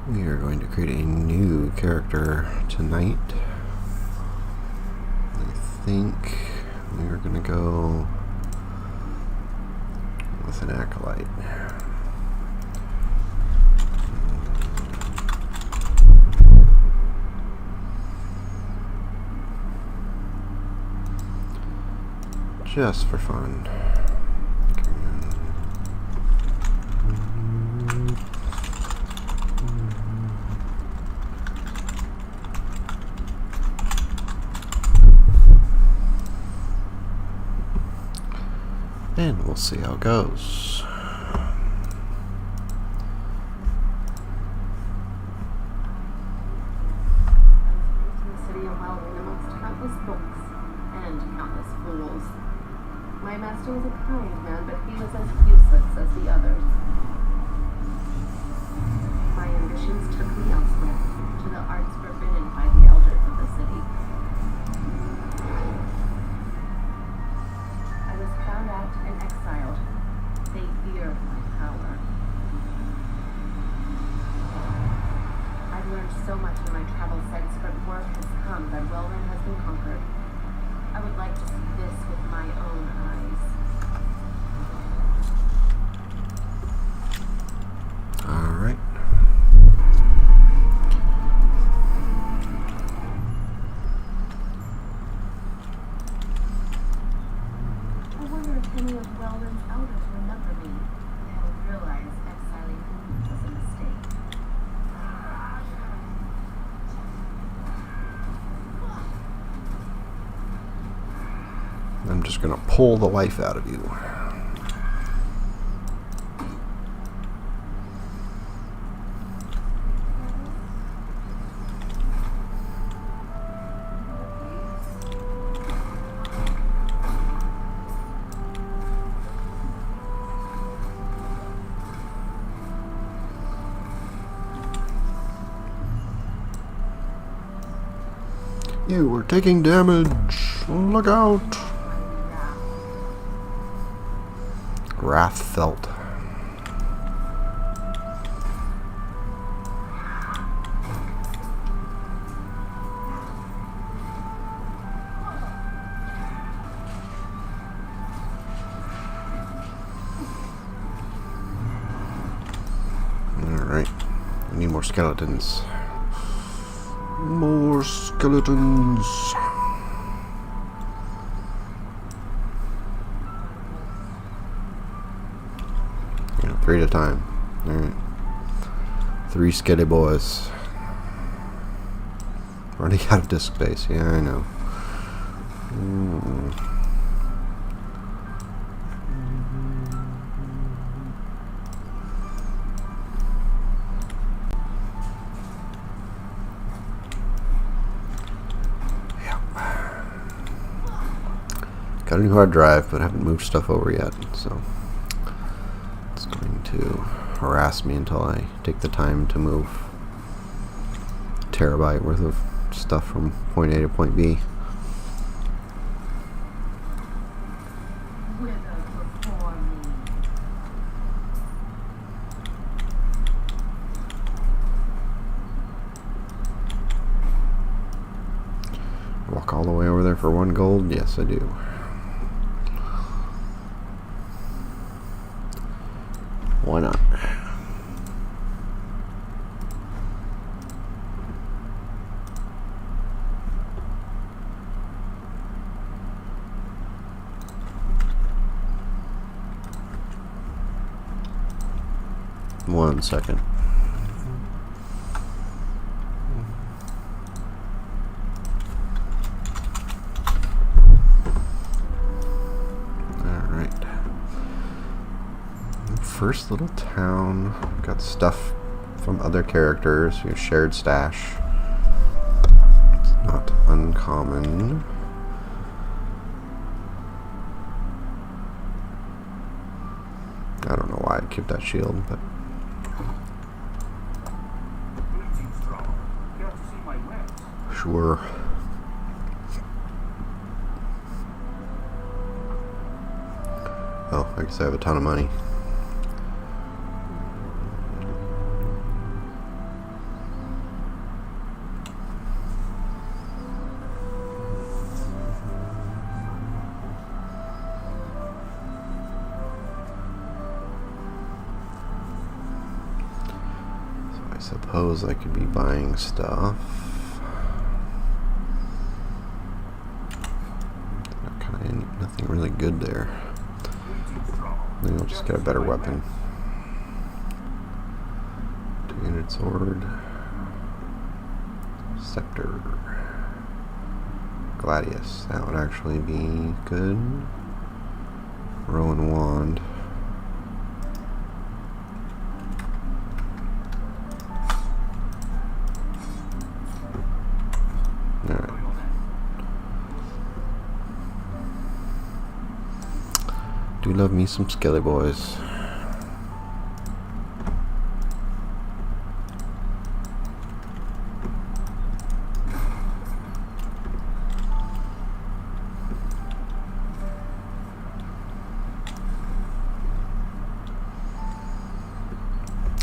We are going to create a new character tonight. I think we are going to go with an acolyte. Just for fun. And we'll see how it goes. The city of Weldon amongst countless books and countless fools. My master was a kind man, but he was as useless as the others. My ambitions took me elsewhere, to the arts forbidden by the elders of the city. I was found out and exiled. They feared my power. I've learned so much in my travels since, but word has come that Weldon has been conquered. I would like to see this with my own eyes. All right. I wonder if any of Weldon's elders remember me. They'll realize exiling me was a mistake. I'm just going to pull the life out of you. You are taking damage. Look out. Wrath felt. Alright. I need more skeletons. More skeletons. Yeah, 3 at a time. Alright. 3 skelly boys. Running out of disk space. Yeah, I know. Got a new hard drive, but I haven't moved stuff over yet, so it's going to harass me until I take the time to move a terabyte worth of stuff from point A to point B. Walk all the way over there for 1 gold? Yes, I do. Why not? One second. First little town. Got stuff from other characters. We have shared stash. It's not uncommon. I don't know why I kept that shield, but sure. Oh, I guess I have a ton of money. suppose I could be buying stuff. Nothing really good there. Maybe I'll just get a better weapon. 2-unit sword. Scepter. Gladius. That would actually be good. Rowan wand. Alright. Do love me some skelly boys.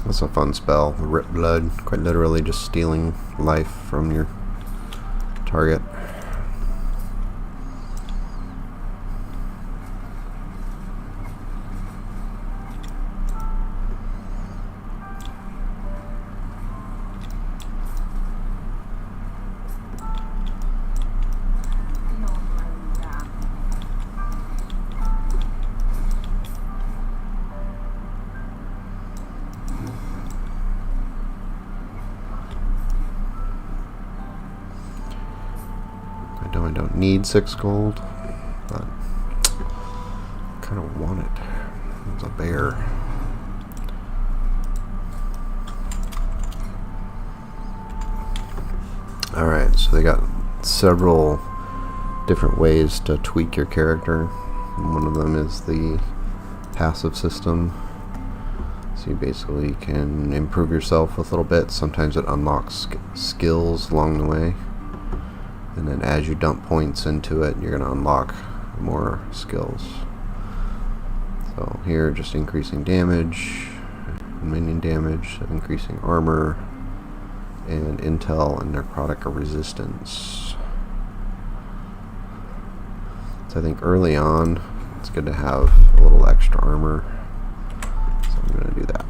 That's a fun spell. Rip blood. Quite literally just stealing life from your target. I don't need 6 gold, but I kind of want it. It's a bear. Alright, so they got several different ways to tweak your character. One of them is the passive system. So you basically can improve yourself with a little bit. Sometimes it unlocks skills along the way. And then as you dump points into it, you're going to unlock more skills. So here, just increasing damage, minion damage, increasing armor, and intel and necrotic resistance. So I think early on, it's good to have a little extra armor. So I'm going to do that.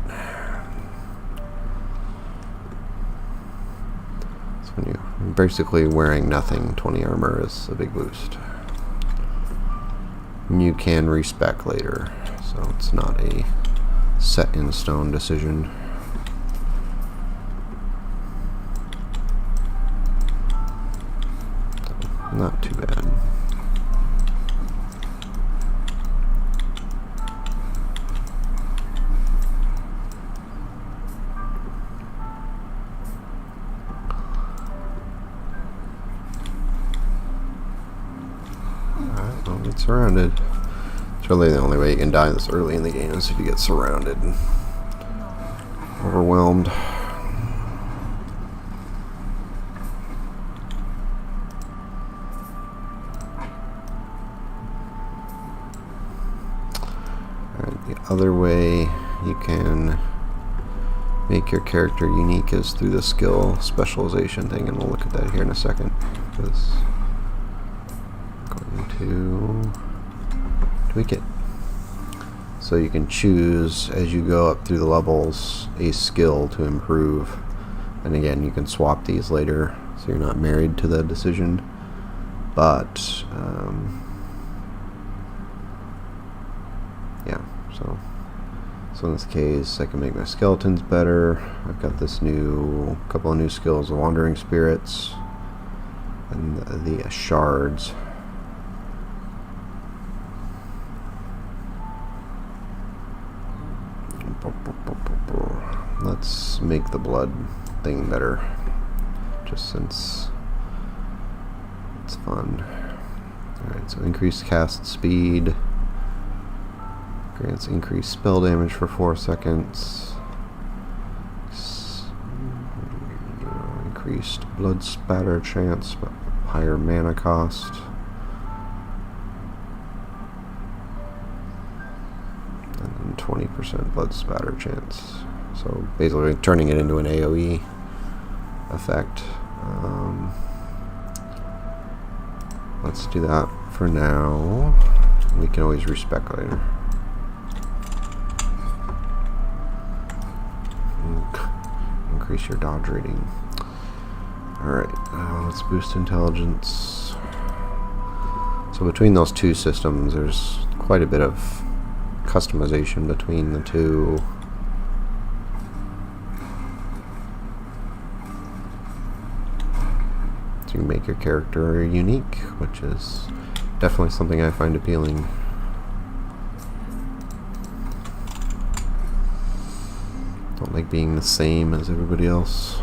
When you're basically wearing nothing, 20 armor is a big boost. And you can respec later, so it's not a set in stone decision. So, not too bad. Get surrounded. It's really the only way you can die this early in the game is if you get surrounded and overwhelmed. Alright, the other way you can make your character unique is through the skill specialization thing, and we'll look at that here in a second. Because to tweak it. So you can choose as you go up through the levels a skill to improve, and again you can swap these later, so you're not married to the decision. But yeah, so in this case I can make my skeletons better. I've got this couple of new skills, the wandering spirits and the shards. Let's make the blood thing better, just since it's fun. Alright, so increased cast speed, grants increased spell damage for 4 seconds, increased blood spatter chance, but higher mana cost. And 20% blood spatter chance. So basically turning it into an AoE effect. Let's do that for now. We can always respec later. increase your dodge rating. Alright, let's boost intelligence. So between those two systems, there's quite a bit of customization between the two. So you make your character unique, which is definitely something I find appealing. Don't like being the same as everybody else.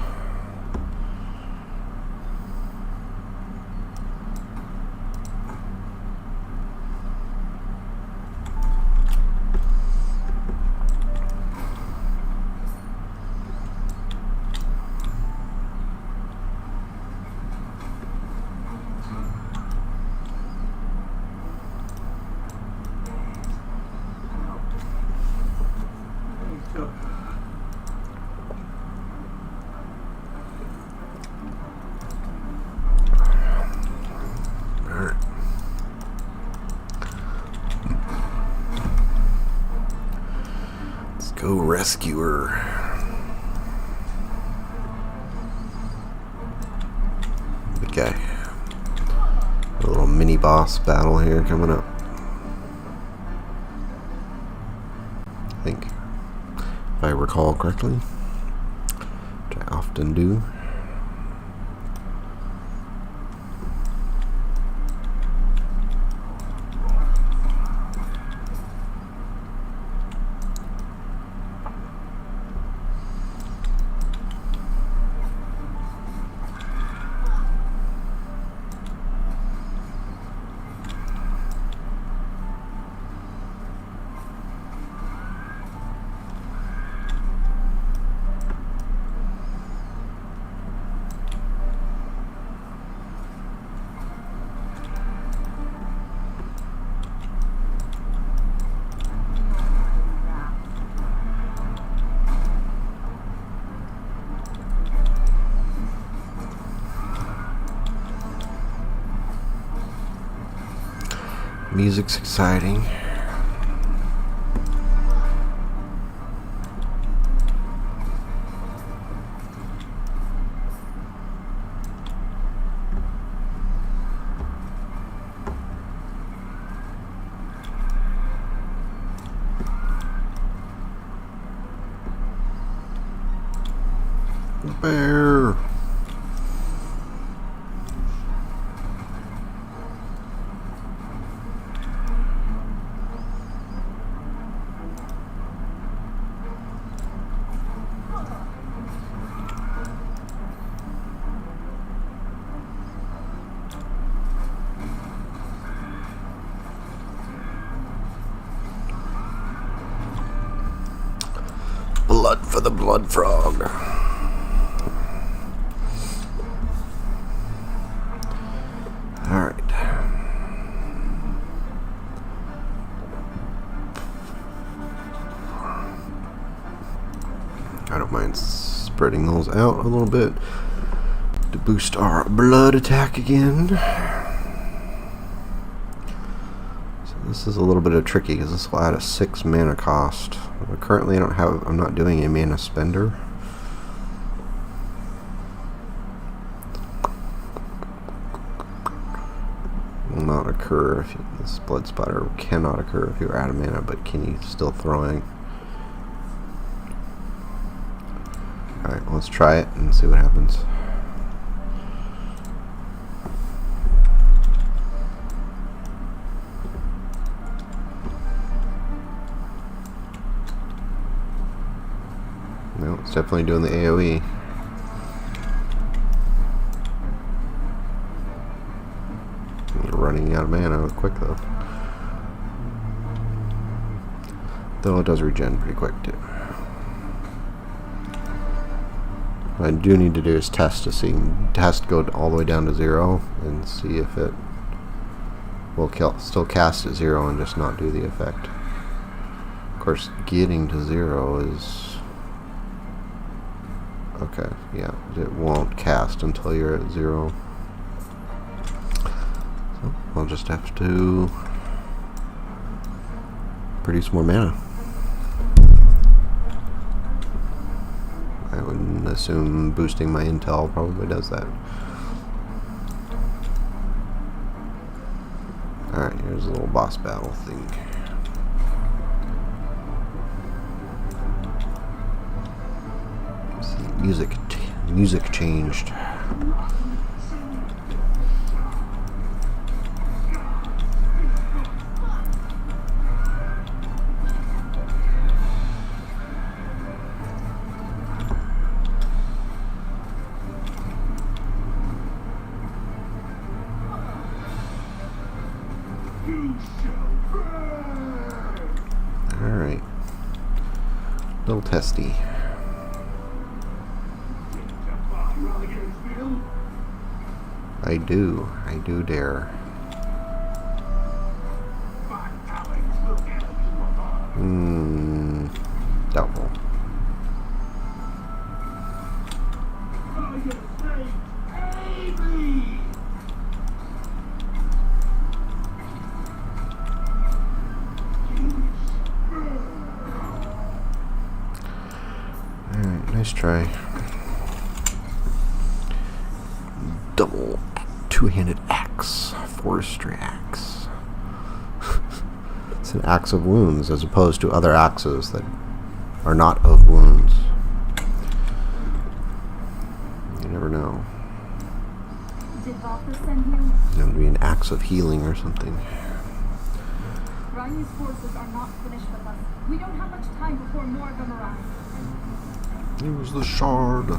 Go rescuer. Okay. A little mini boss battle here coming up. I think, if I recall correctly, which I often do. Music's exciting. Bear. Blood for the blood frog. Alright. I don't mind spreading those out a little bit to boost our blood attack again. So this is a little bit of tricky because this will add a 6 mana cost. But currently I'm not doing a mana spender. Will not occur if this blood spotter cannot occur if you're out of mana, but can you still throwing? Alright, let's try it and see what happens. No, it's definitely doing the AoE. Running out of mana quick though. Though it does regen pretty quick too. What I do need to do is test go all the way down to 0 and see if it will still cast at 0 and just not do the effect. Of course, getting to 0 is okay. Yeah, it won't cast until you're at 0. So I'll just have to produce more mana. I wouldn't assume boosting my intel probably does that. Alright, here's a little boss battle thing. Music changed. Alright. Little testy. I do dare. Doubtful. Alright, nice try. Double two-handed axe, forestry axe. It's an axe of wounds as opposed to other axes that are not of wounds. You never know. Did Valka send you? It would be an axe of healing or something. Ryan's forces are not finished with us. We don't have much time before more of them arrive. Use the shard.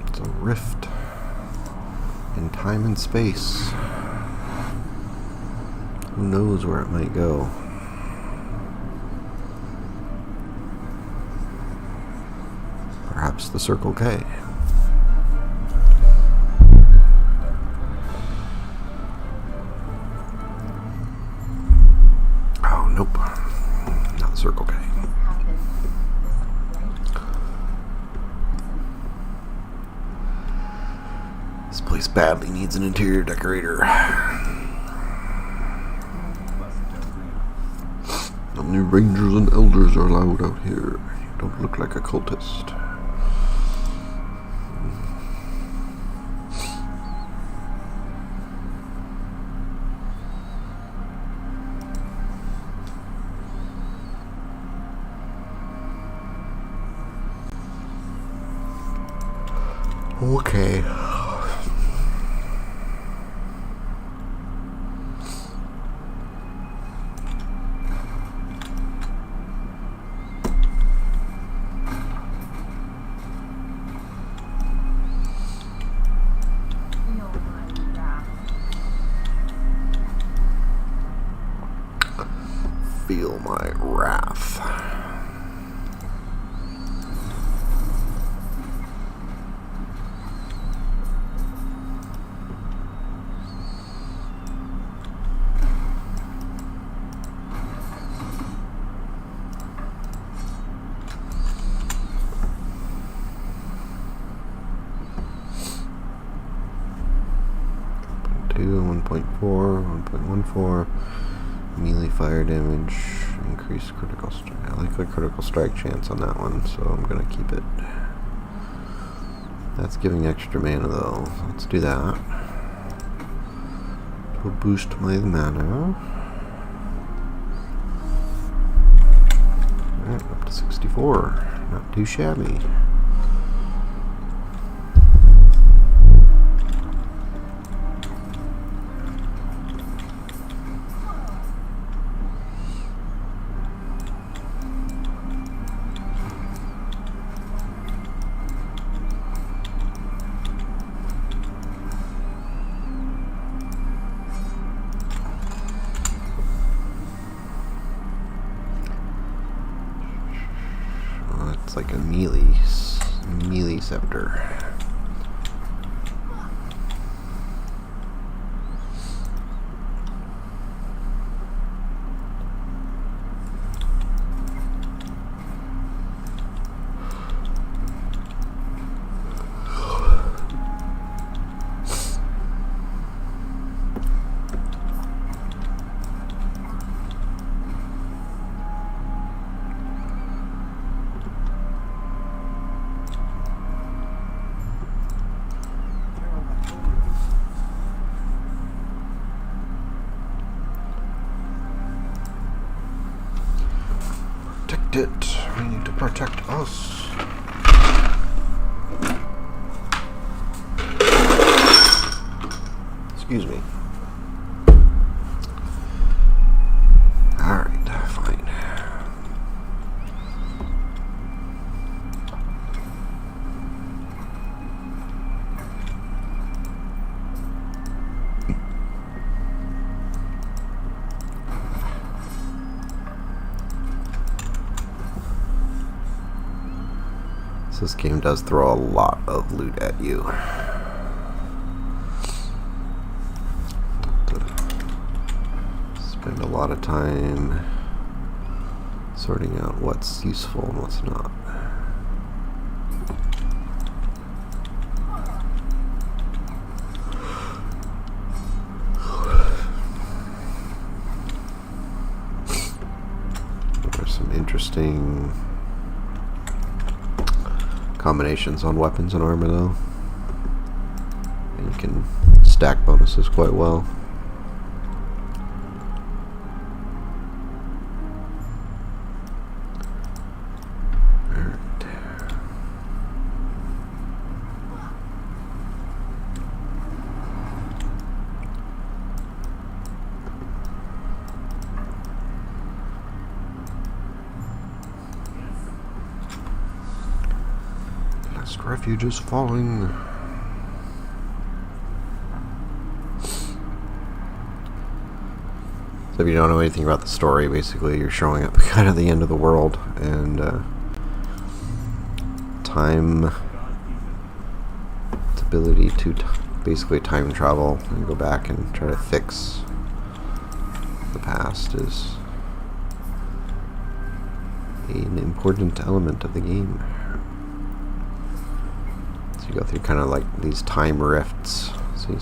It's a rift in time and space. Who knows where it might go? Perhaps the Circle K. Oh, nope. Not Circle K. This place badly needs an interior decorator. Only rangers and elders are allowed out here. You don't look like a cultist. Okay. Feel my wrath. Two, 1.4, 1.14. Melee fire damage, increased critical strike. I like the critical strike chance on that one, so I'm gonna keep it. That's giving extra mana though. Let's do that. Will boost my mana. Alright, up to 64. Not too shabby. It's like a melee scepter. protect it. We need to protect us. Excuse me. Alright, fine. So this game does throw a lot of loot at you. Spend a lot of time sorting out what's useful and what's not. There's some interesting combinations on weapons and armor though. And you can stack bonuses quite well. Refuge is falling. So if you don't know anything about the story, basically you're showing up kind of the end of the world, and time, its ability to basically time travel and go back and try to fix the past is an important element of the game. You go through kind of like these time rifts, so you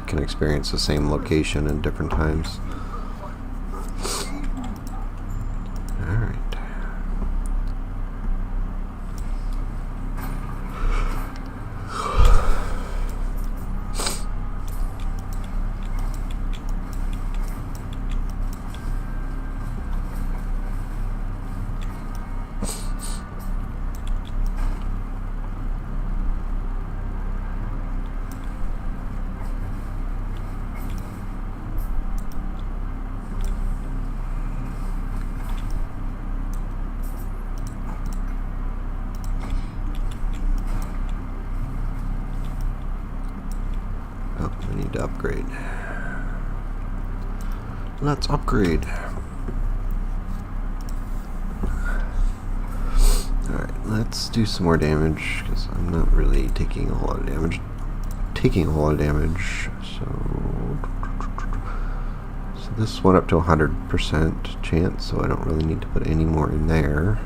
can experience the same location in different times. Alright. Need to upgrade. Let's upgrade. Alright, let's do some more damage, because I'm not really taking a whole lot of damage. So this went up to 100% chance, so I don't really need to put any more in there.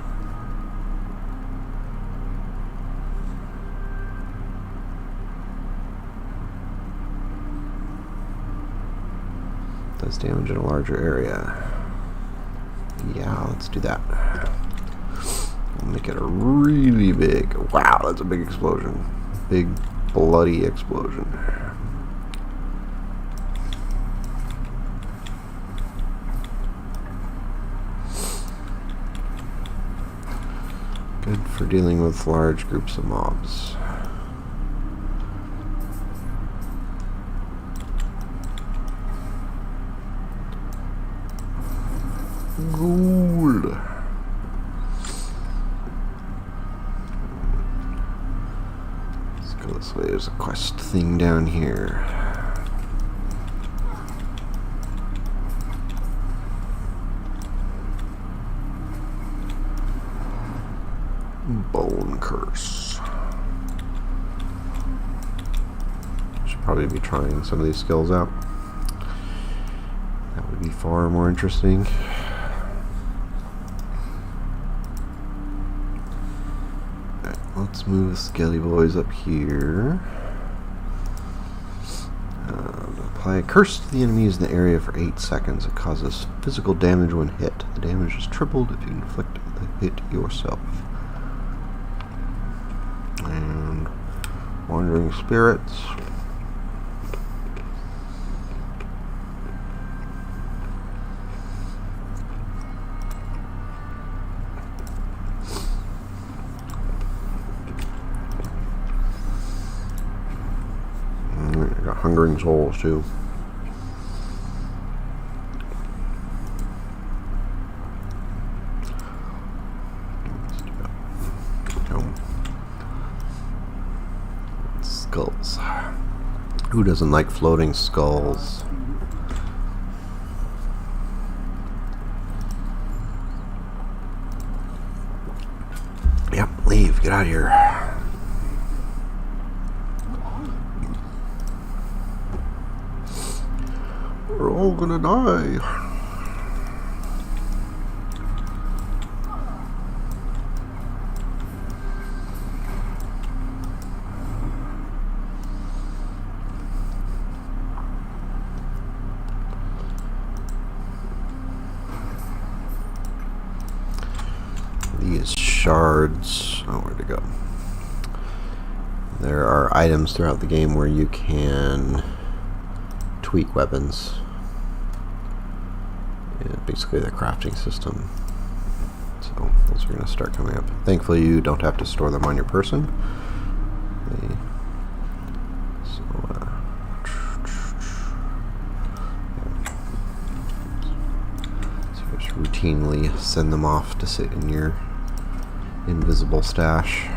Does damage in a larger area. Yeah, let's do that. We'll make it a really big. Wow, that's a big explosion. Big bloody explosion. Good for dealing with large groups of mobs. Gold. Let's go this way. There's a quest thing down here. Bone curse. Should probably be trying some of these skills out. That would be far more interesting. Let's move the skelly boys up here. Apply a curse to the enemies in the area for 8 seconds. It causes physical damage when hit. The damage is tripled if you inflict the hit yourself. And wandering spirits. hungering souls too. Skulls. Who doesn't like floating skulls? Yep, leave. Get out of here. We're all gonna die. These shards, oh, where'd it go? There are items throughout the game where you can tweak weapons. Yeah, basically the crafting system. So those are going to start coming up. Thankfully you don't have to store them on your person. So just routinely send them off to sit in your invisible stash.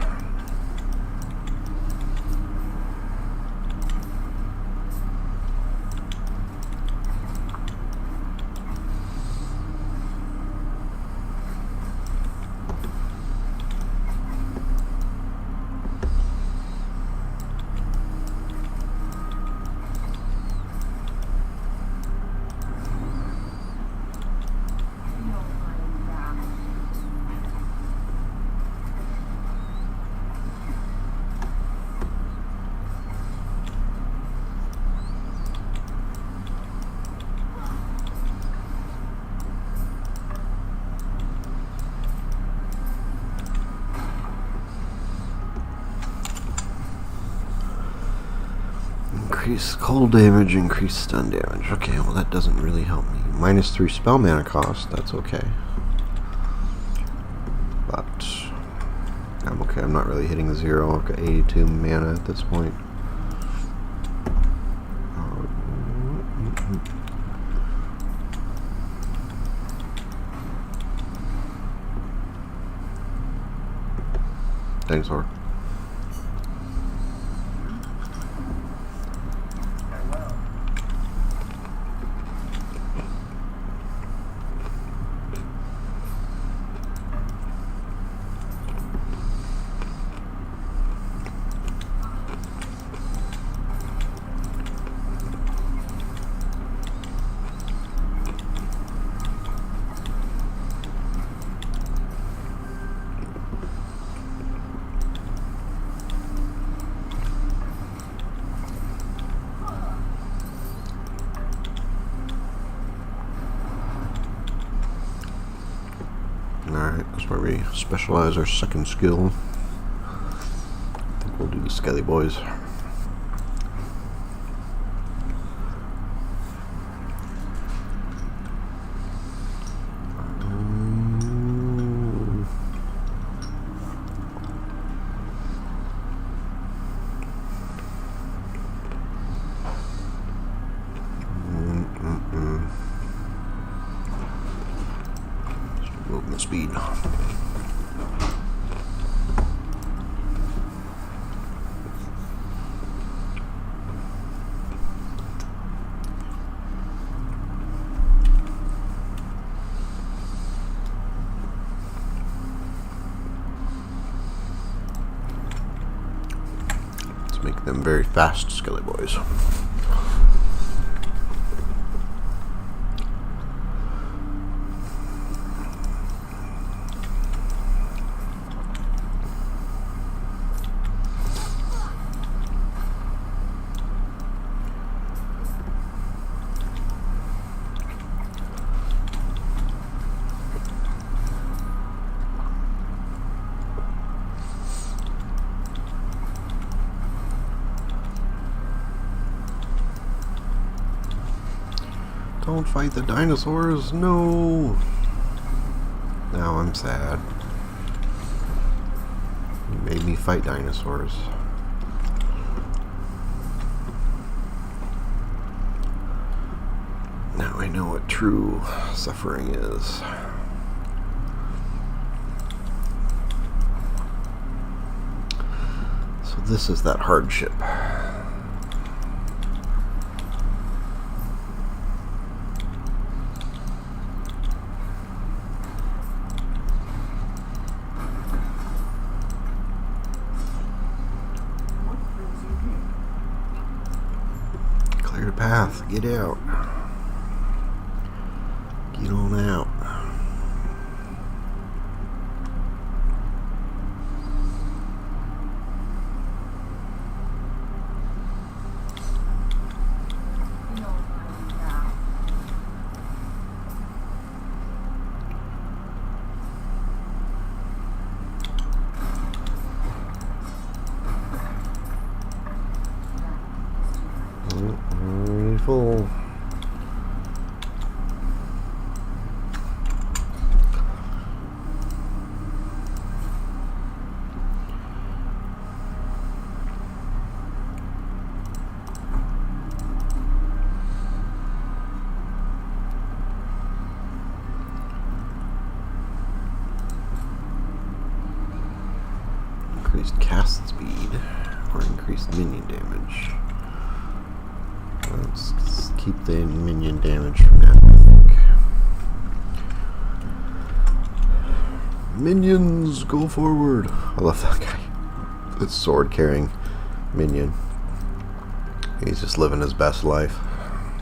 Increase cold damage, increase stun damage. Okay, well that doesn't really help me. -3 spell mana cost, that's okay. But I'm okay, I'm not really hitting 0. I've got 82 mana at this point. Dinosaur. Alright, that's where we specialize our second skill. I think we'll do the Skelly Boys. Movement speed. Let's make them very fast Skelly Boys. Don't fight the dinosaurs, no! Now I'm sad. You made me fight dinosaurs. Now I know what true suffering is. So this is that hardship. Clear the path. Get out. Get on out. Already full. Increased cast speed or increased minion damage. Let's keep the minion damage for now, I think. Minions, go forward. I love that guy. That sword carrying minion. He's just living his best life.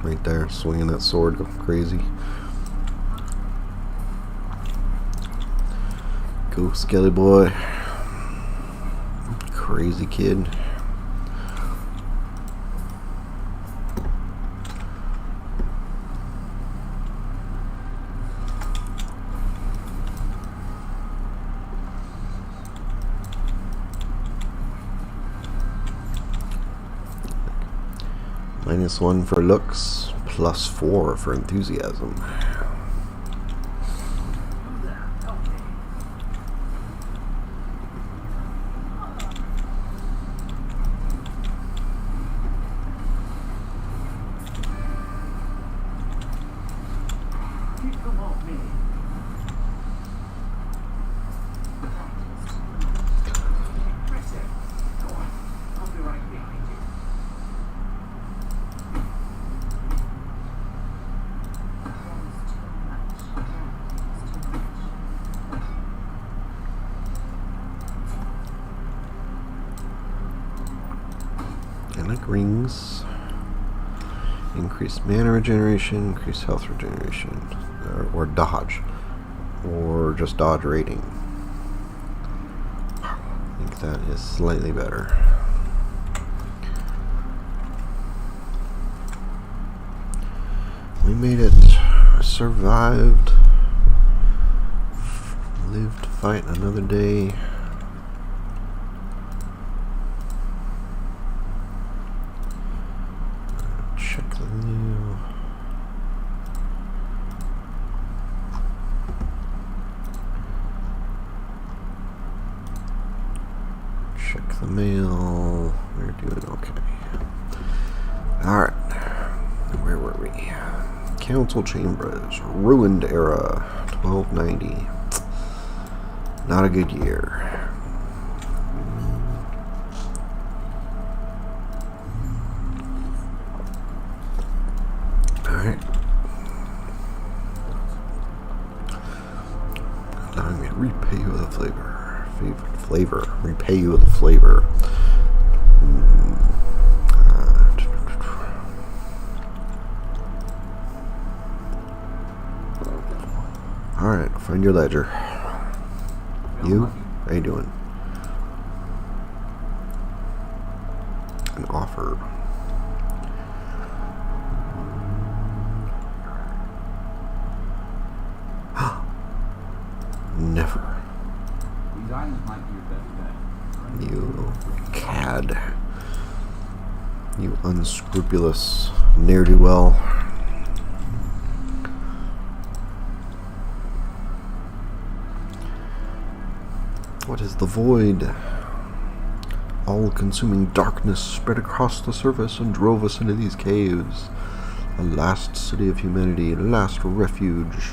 Right there, swinging that sword, going crazy. Go, Skelly boy. Crazy kid. -1 for looks, +4 for enthusiasm. Rings, increased mana regeneration, increased health regeneration, or dodge, or just dodge rating. I think that is slightly better. We made it, survived, lived to fight another day. Check the mail. We're doing okay. Alright. Where were we? Council Chambers. Ruined Era. 1290. Not a good year. Alright. Allowing me to repay you with a flavor. Repay you with a flavor. Alright, find your ledger. You? How you doing? An offer. Never. You cad. You unscrupulous ne'er-do-well. What is the void? All-consuming darkness spread across the surface and drove us into these caves. The last city of humanity, last refuge.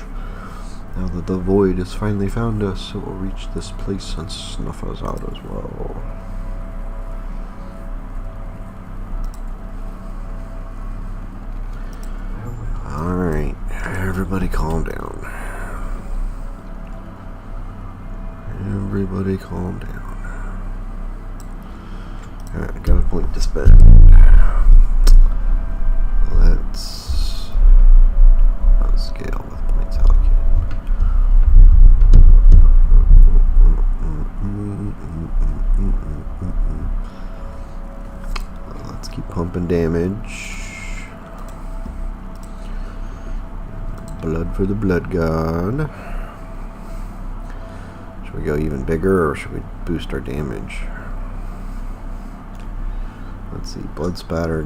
Now that the void has finally found us, it will reach this place and snuff us out as well. Alright, everybody calm down. Everybody calm down. Alright, I got a point to spend. Let's scale with points allocated. Let's keep pumping damage. Blood for the blood god. Should we go even bigger or should we boost our damage? Let's see. Blood spatter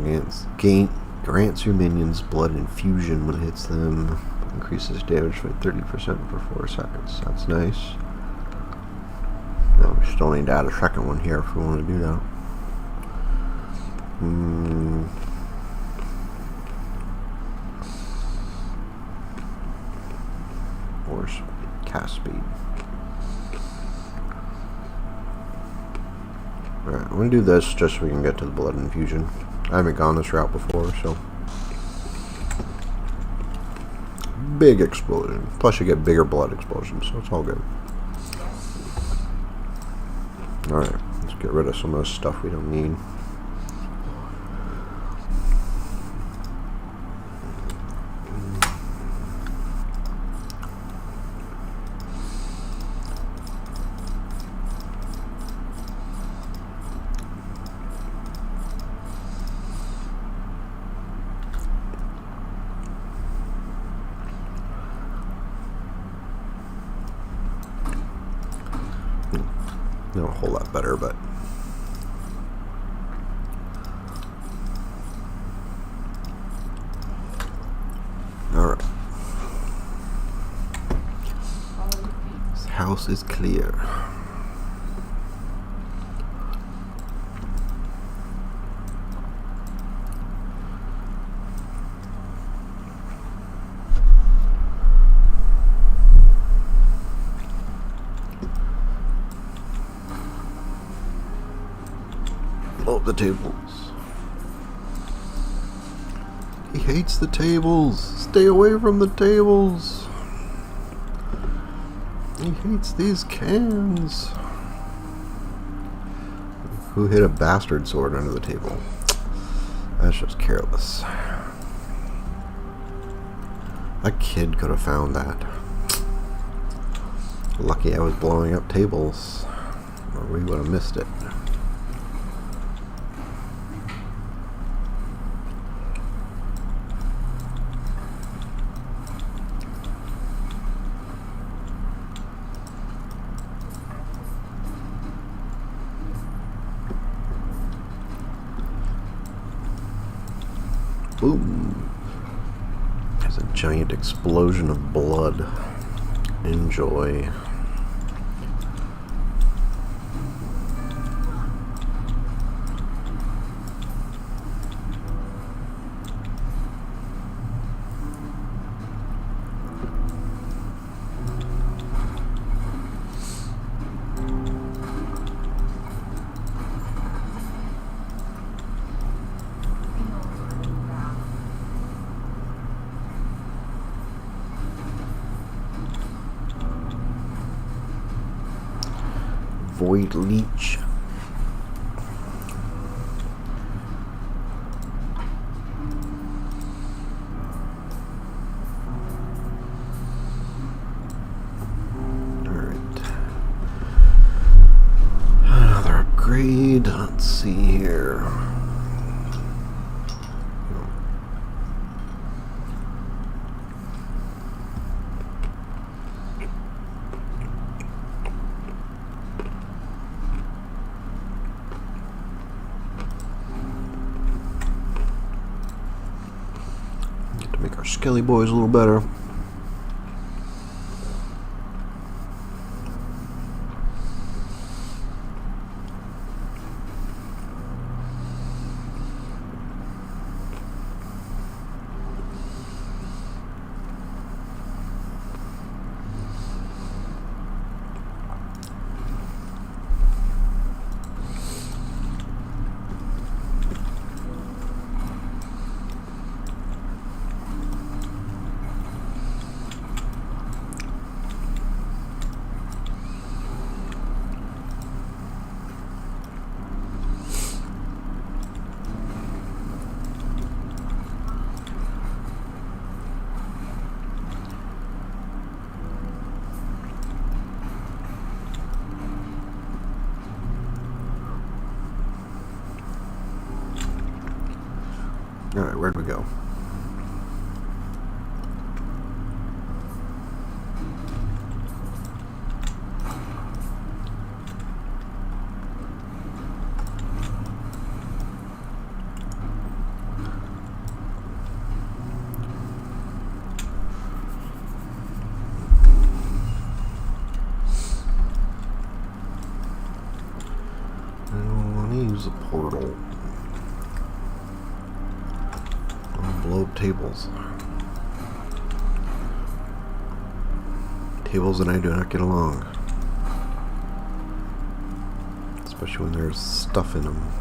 grants your minions blood infusion when it hits them. Increases damage by 30% for 4 seconds. That's nice. Now we still need to add a second one here if we want to do that. Or cast speed. Alright, I'm going to do this just so we can get to the blood infusion. I haven't gone this route before, so. Big explosion. Plus you get bigger blood explosions, so it's all good. Alright, let's get rid of some of this stuff we don't need. Not a whole lot better, but alright. This house is clear. Oh, the tables. He hates the tables. Stay away from the tables. He hates these cans. Who hid a bastard sword under the table? That's just careless. That kid could have found that. Lucky I was blowing up tables, or we would have missed it. Boom. There's a giant explosion of blood. Enjoy. Void leech. Alright. Another upgrade. Let's see here. Make our skelly boys a little better. Alright, where'd we go? A portal. Blow up tables. Tables and I do not get along. Especially when there's stuff in them.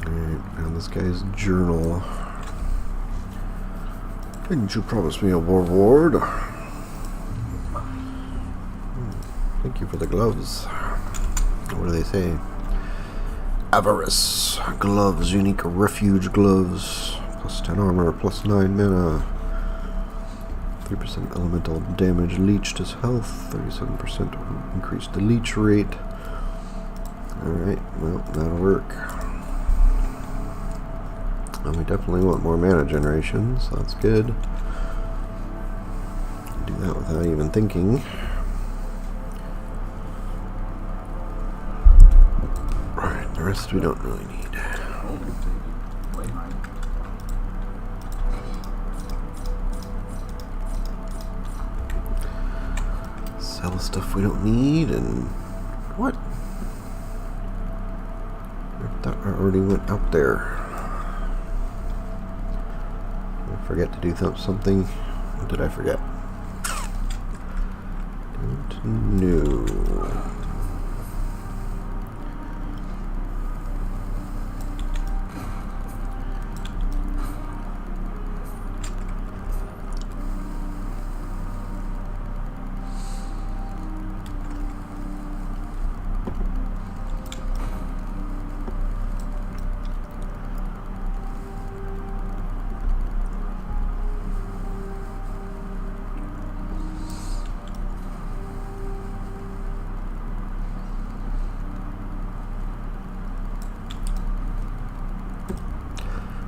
Alright, now this guy's journal. Didn't you promise me a reward? Thank you for the gloves. What do they say? Avarice. Gloves. Unique refuge gloves. Plus 10 armor. Plus 9 mana. 3% elemental damage leech to health. 37% increased the leech rate. Alright, well, that'll work. And we definitely want more mana generation, so that's good. Do that without even thinking. Alright, the rest we don't really need. Sell stuff we don't need, and what? I thought I already went out there. Forget to do something? What did I forget? Don't know.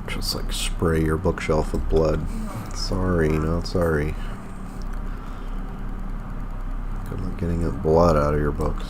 Just like spray your bookshelf with blood. Sorry, not sorry. Good luck getting that blood out of your books.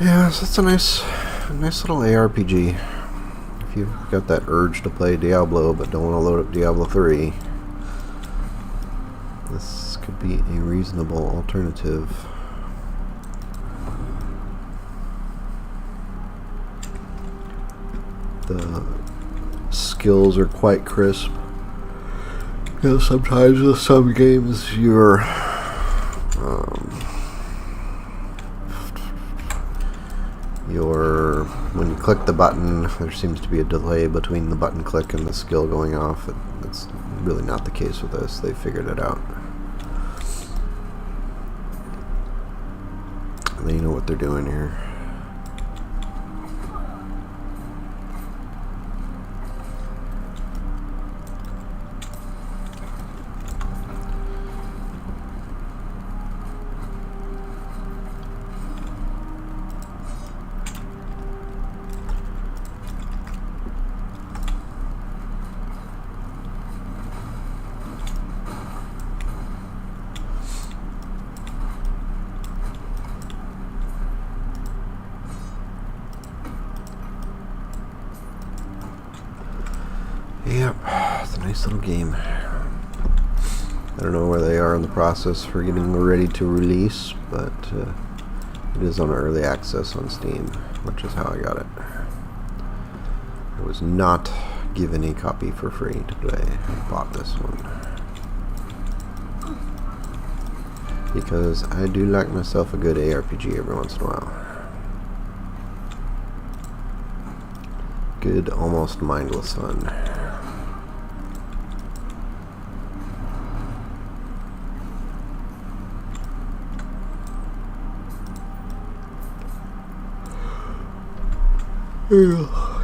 Yeah, so it's a nice little ARPG. If you've got that urge to play Diablo but don't want to load up Diablo 3, this could be a reasonable alternative. The skills are quite crisp. You know, sometimes with some games when you click the button, there seems to be a delay between the button click and the skill going off. It's really not the case with this. They figured it out. They know what they're doing here. Yep, it's a nice little game. I don't know where they are in the process for getting ready to release, but it is on early access on Steam, which is how I got it. I was not given a copy for free to play. I bought this one because I do like myself a good ARPG every once in a while. Good, almost mindless fun.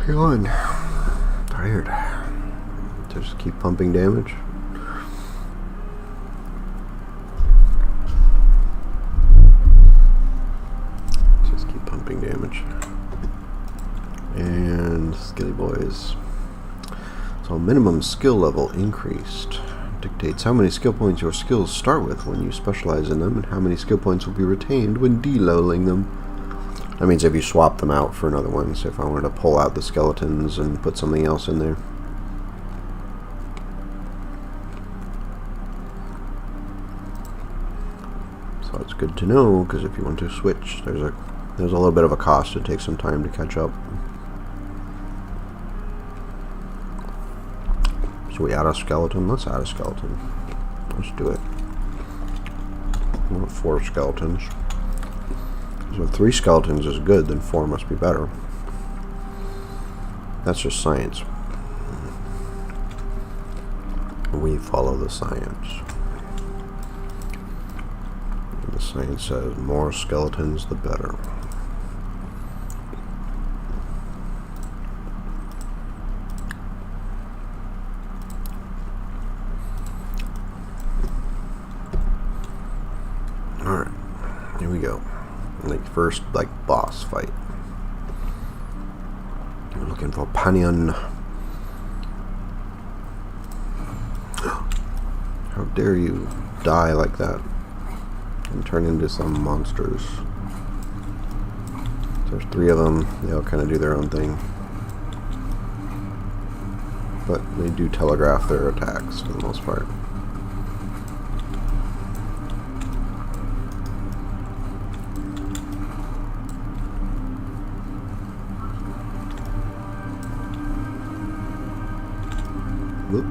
Yawn. Tired. Just keep pumping damage. Just keep pumping damage. And Skilly Boys. So minimum skill level increased. Dictates how many skill points your skills start with when you specialize in them, and how many skill points will be retained when de-leveling them. That means if you swap them out for another one. So if I wanted to pull out the skeletons and put something else in there. So it's good to know, because if you want to switch, there's a little bit of a cost. It takes some time to catch up. So we add a skeleton. Let's add a skeleton. Let's do it. I want 4 skeletons. So if 3 skeletons is good, then 4 must be better. That's just science. We follow the science. And the science says more skeletons, the better. Alright, here we go. First, boss fight. We're looking for Panion. How dare you die like that and turn into some monsters. There's 3 of them. They all kind of do their own thing, but they do telegraph their attacks for the most part. Whoop.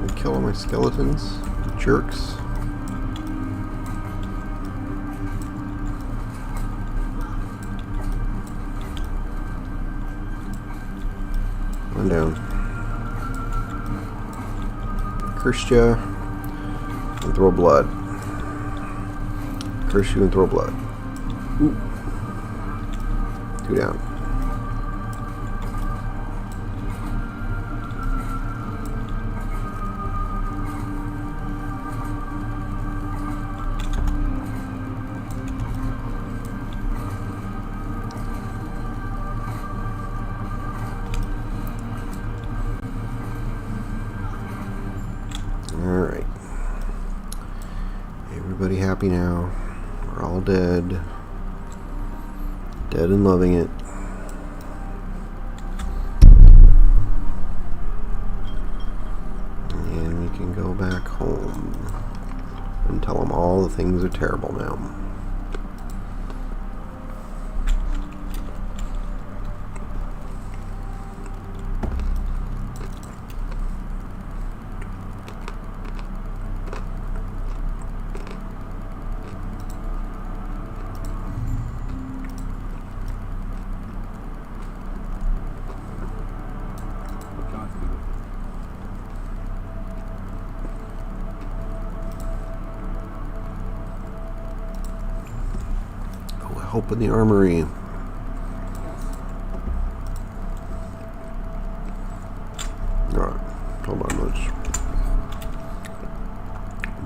I kill all my skeletons, jerks. One down. Curse ya and throw blood. Curse you and throw blood. Ooh. 2 down. Alright. Everybody happy now. We're all dead. Dead and loving it. And we can go back home and tell them all the things are terrible now. Open the armory. Alright, hold on, let's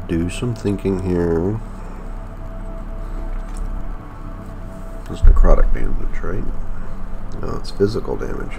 do some thinking here. It's necrotic damage, right? No, it's physical damage.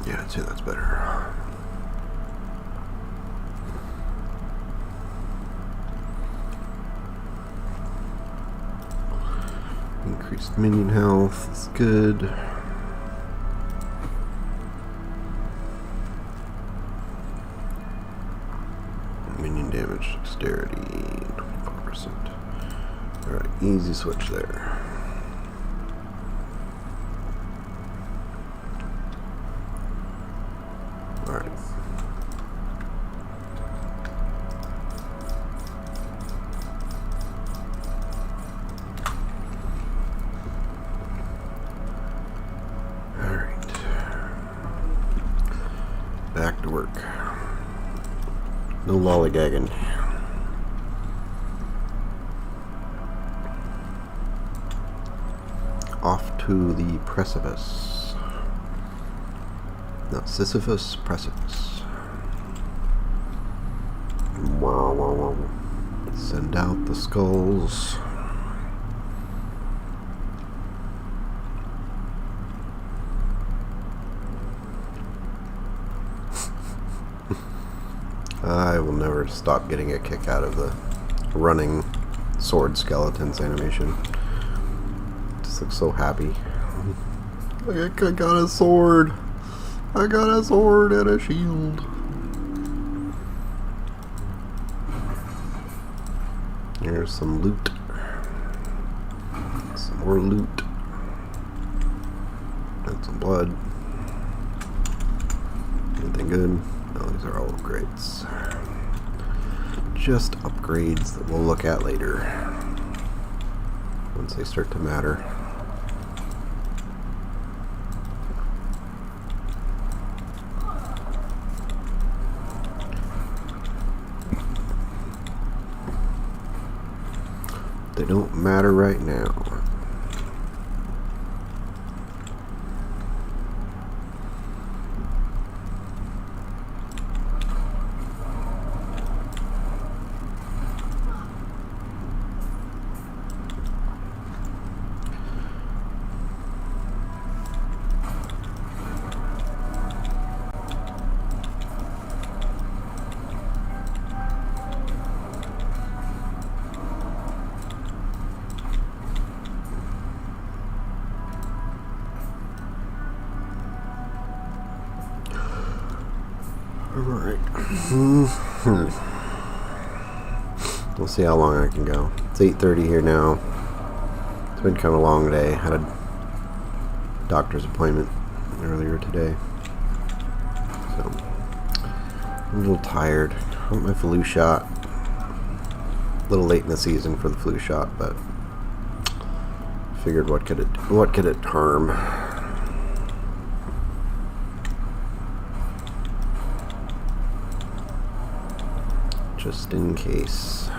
Yeah, I'd say that's better. Increased minion health is good. Minion damage, dexterity, 24%. Alright, easy switch there. Alright. Alright. Back to work. No lollygagging. Off to the precipice. Not Sisyphus, precipice. Wow, wow, wow. Send out the skulls. I will never stop getting a kick out of the running sword skeletons animation. Just looks so happy. Like, I got a sword. I got a sword and a shield. Here's some loot. Some more loot. And some blood. Anything good? No, these are all upgrades. Just upgrades that we'll look at later. Once they start to matter. They don't matter right now. Alright. We'll see how long I can go. It's 8:30 here now. It's been kind of a long day. Had a doctor's appointment earlier today. So, I'm a little tired. I want my flu shot. A little late in the season for the flu shot, but figured what could it harm? Just in case.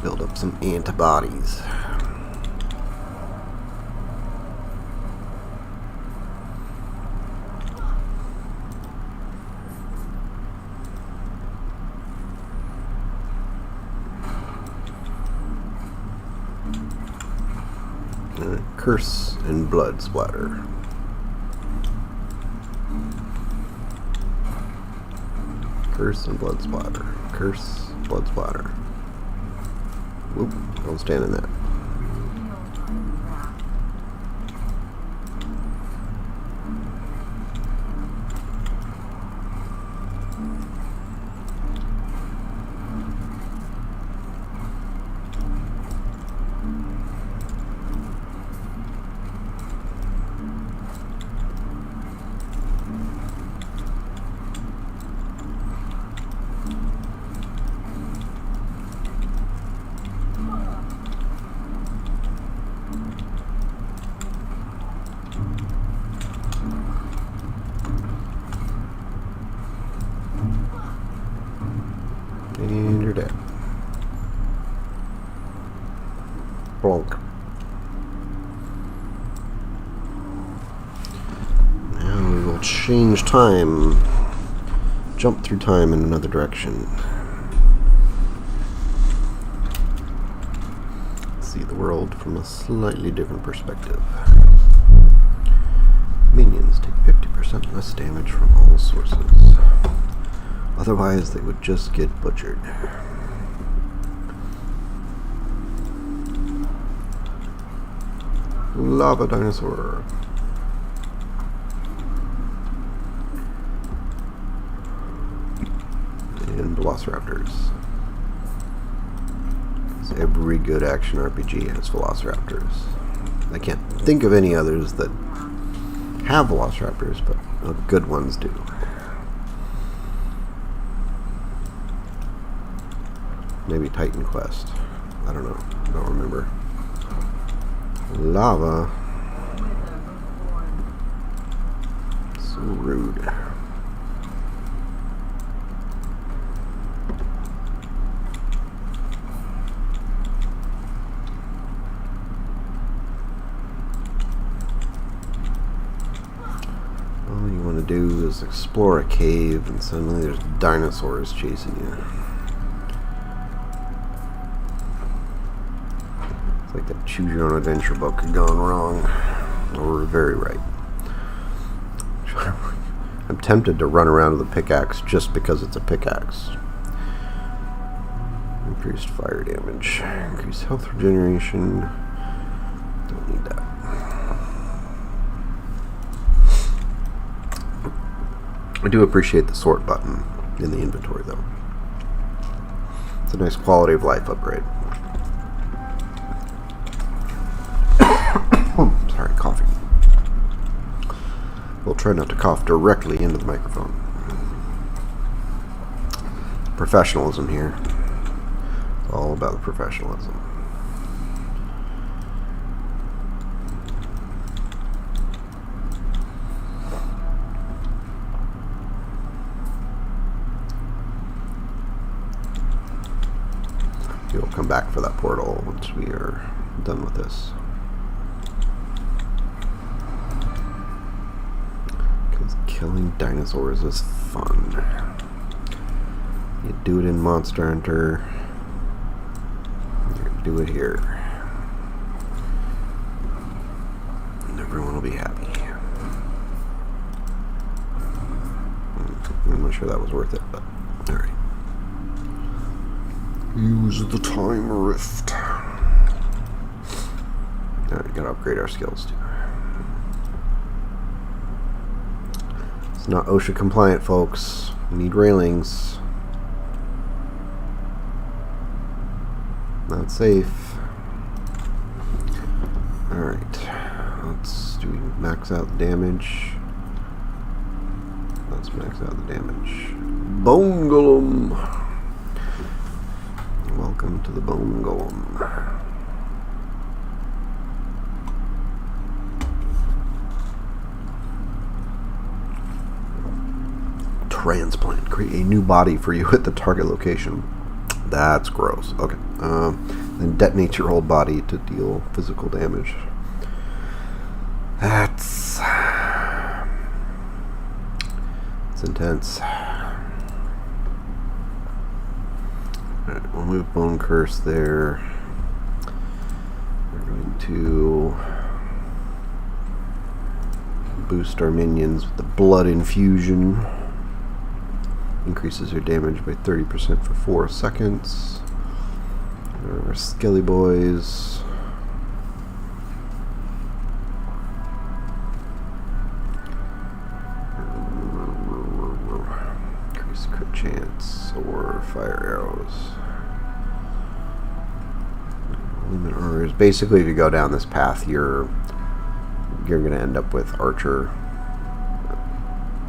Build up some antibodies. Curse and blood splatter. Curse and blood splatter. Curse, blood splatter. Whoop, don't stand in that. And you're dead. Bonk. Now we will change time. Jump through time in another direction. see the world from a slightly different perspective. Minions take 50% less damage from all sources. Otherwise, they would just get butchered. Lava dinosaur. And velociraptors. Every good action RPG has velociraptors. I can't think of any others that have velociraptors, but good ones do. Maybe Titan Quest. I don't know. I don't remember. Lava. So rude. All you want to do is explore a cave and suddenly there's dinosaurs chasing you. It's like that Choose Your Own Adventure book gone wrong. Or very right. I'm tempted to run around with a pickaxe just because it's a pickaxe. Increased fire damage. Increased health regeneration. Don't need that. I do appreciate the sort button in the inventory though. It's a nice quality of life upgrade. Sorry, coughing. We'll try not to cough directly into the microphone. Professionalism here. It's all about the professionalism. We'll come back for that portal once we are done with this. Because killing dinosaurs is fun. You do it in Monster Hunter. You do it here. And everyone will be happy. I'm not sure that was worth it, but alright. Use the time rift. Alright, gotta upgrade our skills too. It's not OSHA compliant, folks. We need railings. Not safe. Alright. Do we max out the damage? Let's max out the damage. Bone Golem! Welcome to the Bone Golem. Transplant. Create a new body for you at the target location. That's gross. Okay. Then detonate your old body to deal physical damage. That's intense. Alright, we'll move Bone Curse there. We're going to boost our minions with the Blood Infusion. Increases your damage by 30% for 4 seconds. Our Skelly Boys. Increase crit chance or fire arrows. Limit armors. Basically, if you go down this path, you're going to end up with archer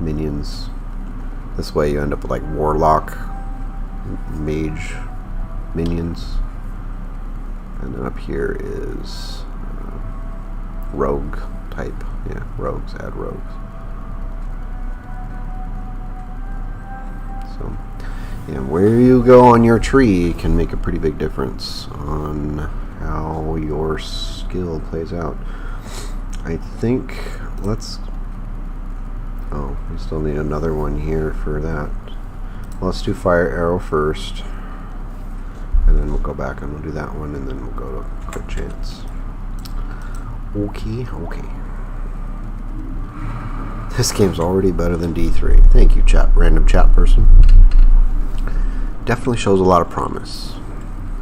minions. This way, you end up with like warlock, mage minions, and then up here is rogue type. Yeah, rogues. Add rogues. So, yeah, where you go on your tree can make a pretty big difference on how your skill plays out. I think let's. Oh, we still need another one here for that. Let's do Fire Arrow first. and then we'll go back and we'll do that one, and then we'll go to Crit Chance. Okay. This game's already better than D3. Thank you, random chat person. Definitely shows a lot of promise.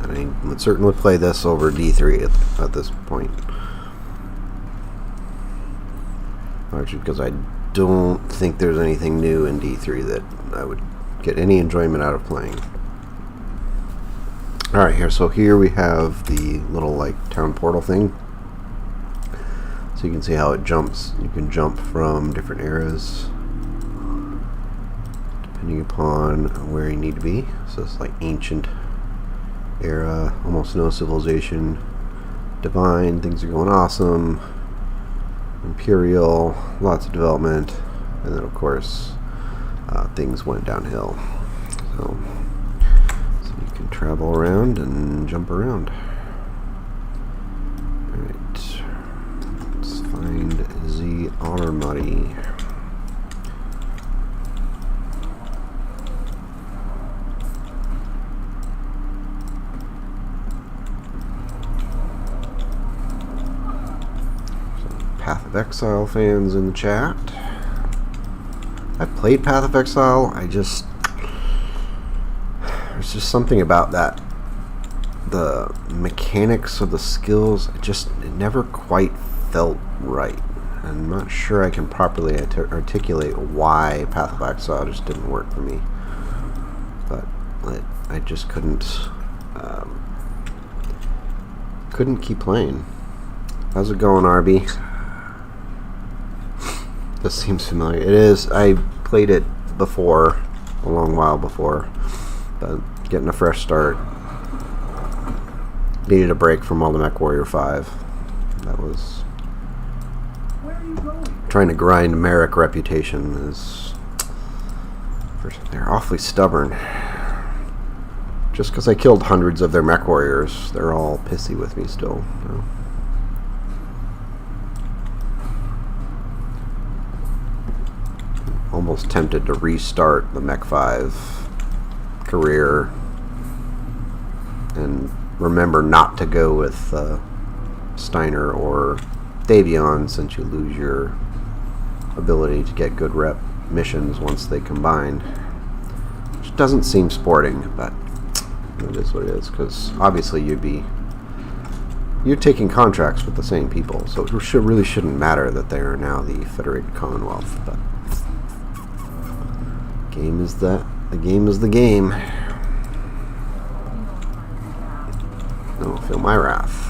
And I would certainly play this over D3 at this point. Largely because I don't think there's anything new in D3 that I would get any enjoyment out of playing. Alright, here we have the little town portal thing. So you can see how it jumps. You can jump from different eras depending upon where you need to be. So it's ancient era, almost no civilization, divine, things are going awesome, imperial, lots of development, and then of course things went downhill. So you can travel around and jump around. Alright, let's find the armory. Path of Exile fans in the chat. I've played Path of Exile. There's just something about that. The mechanics of the skills, it never quite felt right. I'm not sure I can properly articulate why Path of Exile just didn't work for me. But I just couldn't keep playing. How's it going, RB? This seems familiar. It is. I played it before, a long while before, but getting a fresh start. Needed a break from all the MechWarrior 5. That was... Where are you going? Trying to grind Merrick reputation is... They're awfully stubborn. Just because I killed hundreds of their MechWarriors, they're all pissy with me still. So. Almost tempted to restart the Mech 5 career and remember not to go with Steiner or Davion, since you lose your ability to get good rep missions once they combine, which doesn't seem sporting, but it is what it is, because obviously you're taking contracts with the same people, so it really shouldn't matter that they are now the Federated Commonwealth. But game is the game is the game. Don't feel my wrath.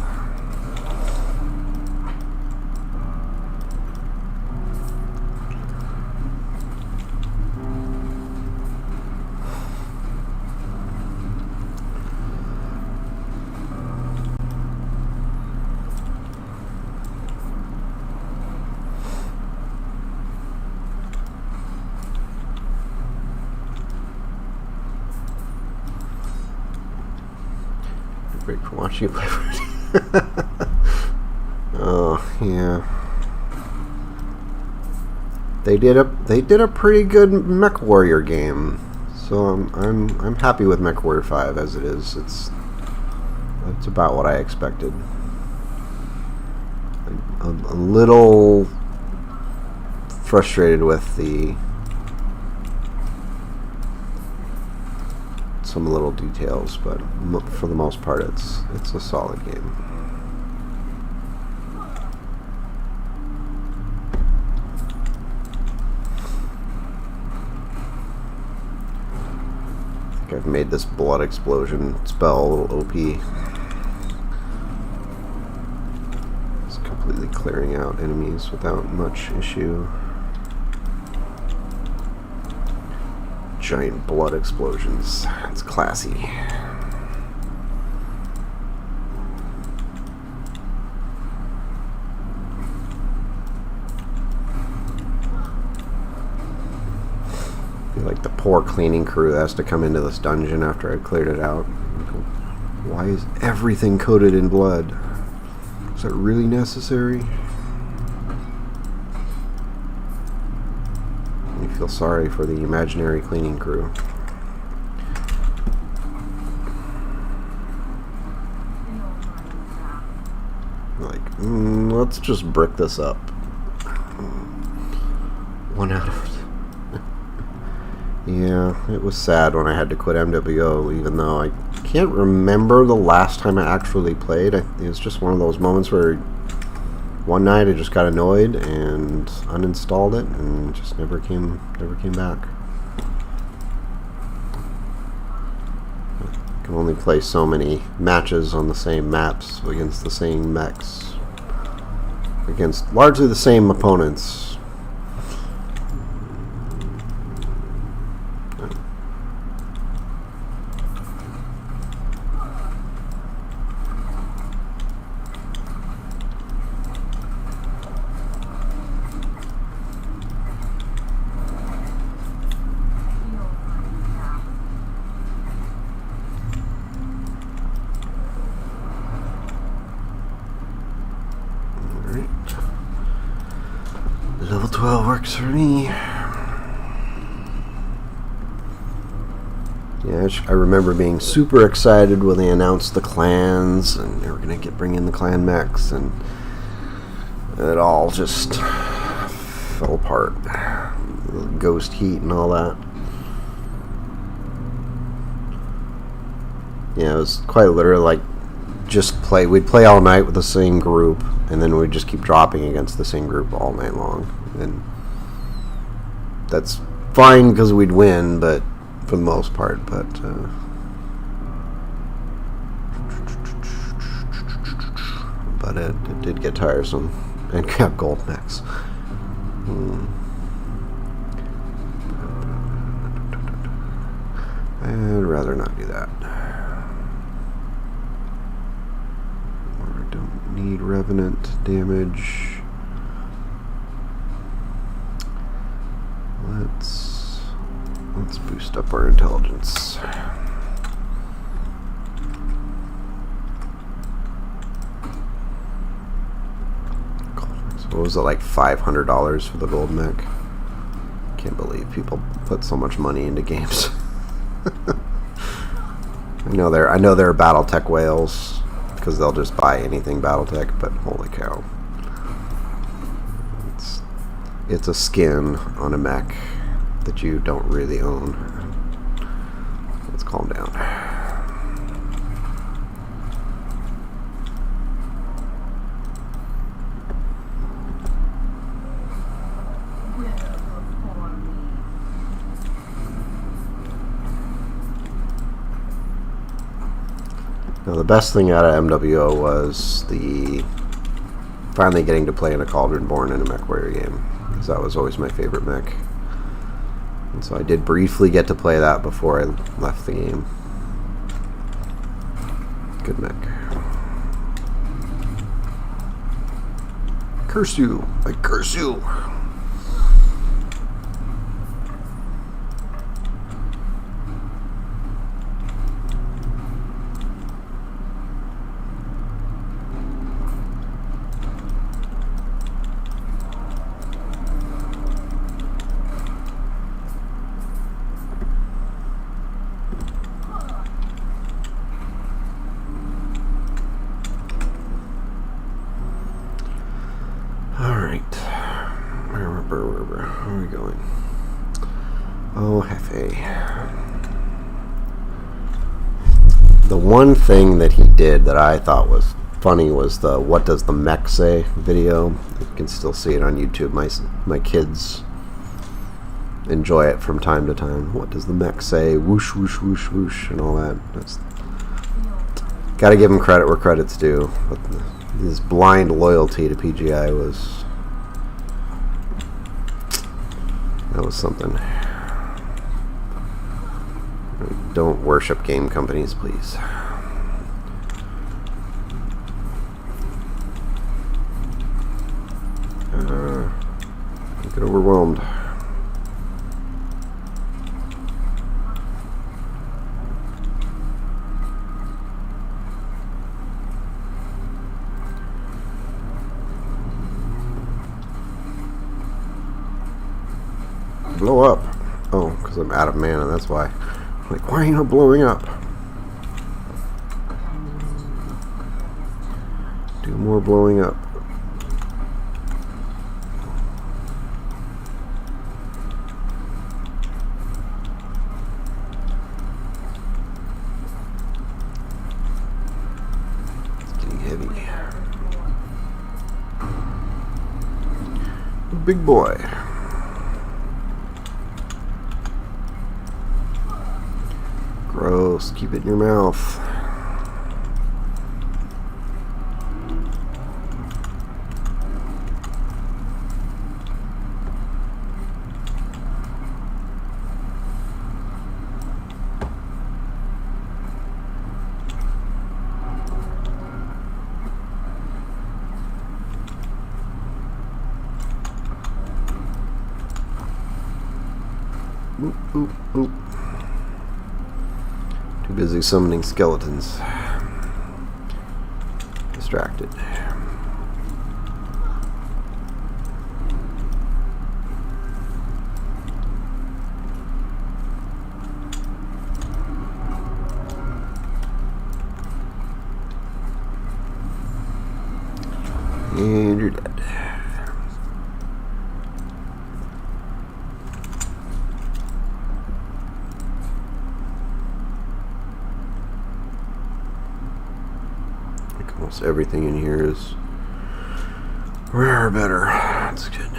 Great for watching you play. Oh yeah, they did a pretty good MechWarrior game, so I'm happy with MechWarrior 5 as it is. It's about what I expected. A little frustrated with some little details, but for the most part it's a solid game. I think I've made this blood explosion spell a little OP. It's completely clearing out enemies without much issue. Giant blood explosions. It's classy. Like the poor cleaning crew that has to come into this dungeon after I've cleared it out. Why is everything coated in blood? Is that really necessary? Feel sorry for the imaginary cleaning crew. Like, let's just brick this up. 1 out of... Yeah, it was sad when I had to quit MWO, even though I can't remember the last time I actually played. It was just one of those moments where one night I just got annoyed and uninstalled it and just never came back. I can only play so many matches on the same maps against the same mechs, against largely the same opponents. Level 12 works for me. Yeah, I remember being super excited when they announced the clans and they were going to bring in the clan mechs, and it all just fell apart. Ghost heat and all that. Yeah, it was quite literally like we'd play all night with the same group, and then we'd just keep dropping against the same group all night long. And that's fine because we'd win, but for the most part, but it did get tiresome and kept gold mechs. I'd rather not do that. I don't need Revenant damage. Let's boost up our intelligence. So what was it, like $500 for the gold mech? Can't believe people put so much money into games. I know there are BattleTech whales because they'll just buy anything BattleTech, but holy cow. It's a skin on a mech that you don't really own. Let's calm down. Now the best thing out of MWO was finally getting to play in a Cauldron Born in a mech warrior game, because that was always my favorite mech. And so I did briefly get to play that before I left the game. Good mech. Curse you! I curse you! Where are we going? Oh, Hefe. The one thing that he did that I thought was funny was the "What does the mech say?" video. You can still see it on YouTube. My kids enjoy it from time to time. What does the mech say? Whoosh, whoosh, whoosh, whoosh, and all that. Got to give him credit where credit's due. But his blind loyalty to PGI was something. Don't worship game companies, please. Get overwhelmed. Blow up. Oh, because I'm out of mana, that's why. I'm like, why are you not blowing up? Do more blowing up. It's getting heavy. Big boy. Gross. Keep it in your mouth. Oop, oop, oop. Too busy summoning skeletons. Distracted. And you're dead. Almost everything in here is rare or better. That's good.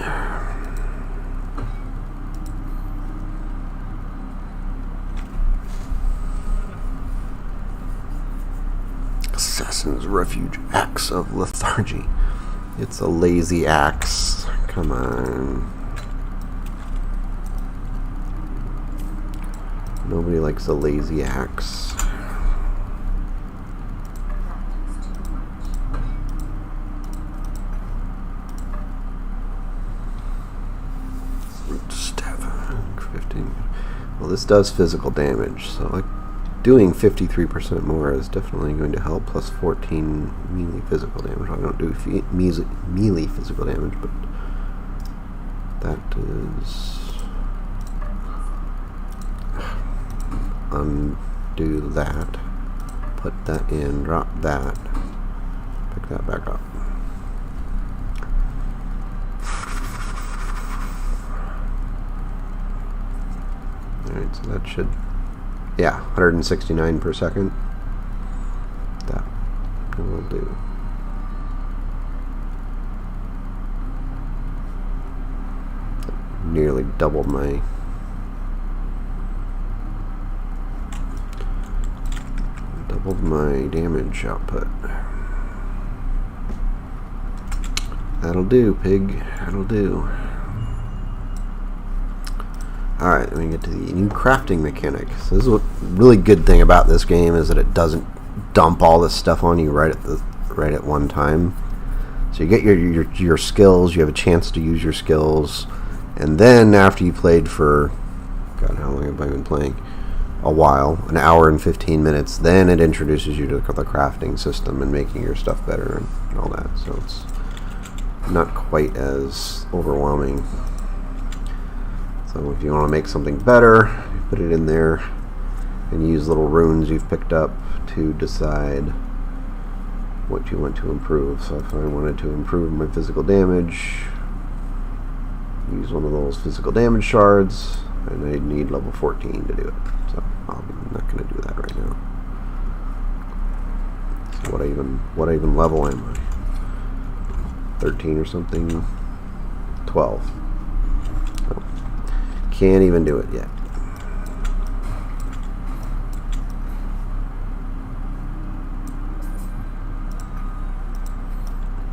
Assassin's Refuge Axe of Lethargy. It's a lazy axe. Come on. Nobody likes a lazy axe. Well, this does physical damage, so like doing 53% more is definitely going to help. Plus 14 melee physical damage. I don't do melee physical damage, but that is undo that. Put that in. Drop that. Pick that back up. Alright, so that should, yeah, 169 per second. That will do. Nearly doubled my damage output. That'll do, pig. That'll do. Alright, let me get to the new crafting mechanic. So this is what really good thing about this game is that it doesn't dump all this stuff on you right at one time. So you get your skills, you have a chance to use your skills, and then after you played for, God, how long have I been playing? A while, an hour and 15 minutes, then it introduces you to the crafting system and making your stuff better and all that. So it's not quite as overwhelming. So if you want to make something better, you put it in there and use little runes you've picked up to decide what you want to improve. So if I wanted to improve my physical damage, use one of those physical damage shards, and I need level 14 to do it. So I'm not going to do that right now. So what even level am I? 13 or something? 12. So can't even do it yet.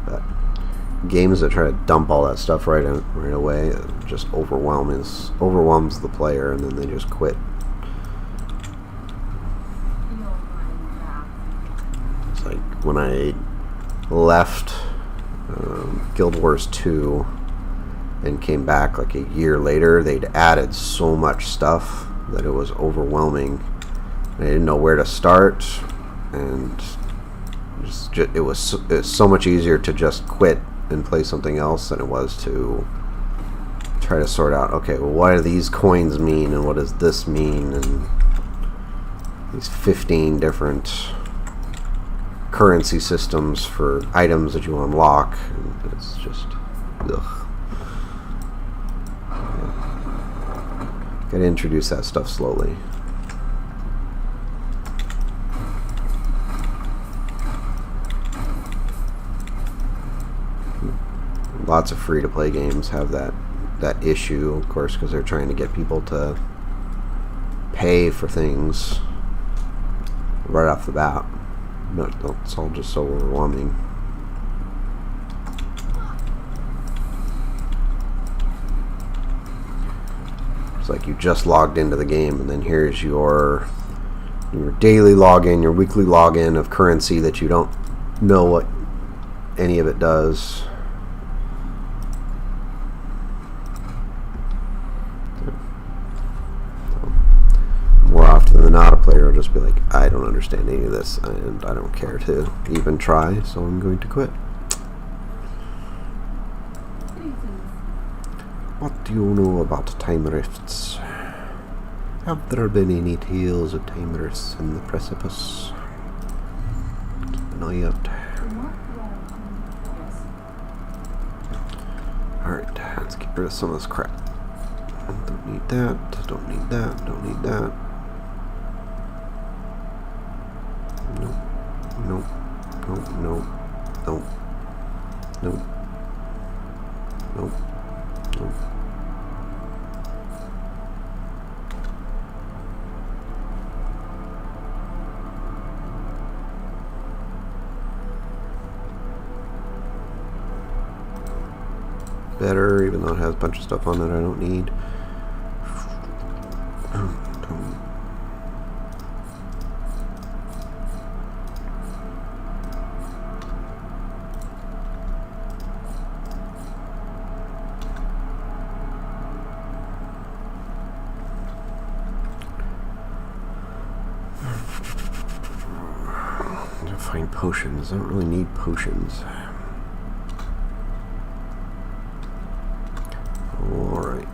But games that try to dump all that stuff right away just overwhelms the player, and then they just quit. It's like when I left Guild Wars 2 and came back like a year later, they'd added so much stuff that it was overwhelming. I didn't know where to start, and it was so much easier to just quit and play something else than it was to try to sort out, okay, well, what do these coins mean, and what does this mean, and these 15 different currency systems for items that you unlock. It's just, ugh. Gotta introduce that stuff slowly. Lots of free-to-play games have that issue, of course, because they're trying to get people to pay for things right off the bat. But it's all just so overwhelming. It's like you just logged into the game, and then here's your daily login, your weekly login of currency that you don't know what any of it does. More often than not, a player will just be like, I don't understand any of this, and I don't care to even try, so I'm going to quit. What do you know about time rifts? Have there been any tales of time rifts in the precipice? Keep an eye out. Alright, let's get rid of some of this crap. Don't need that, don't need that, don't need that. Nope, nope, nope, nope, nope, nope, nope, nope. Better, even though it has a bunch of stuff on it I don't need. Find potions. I don't really need potions. Alright.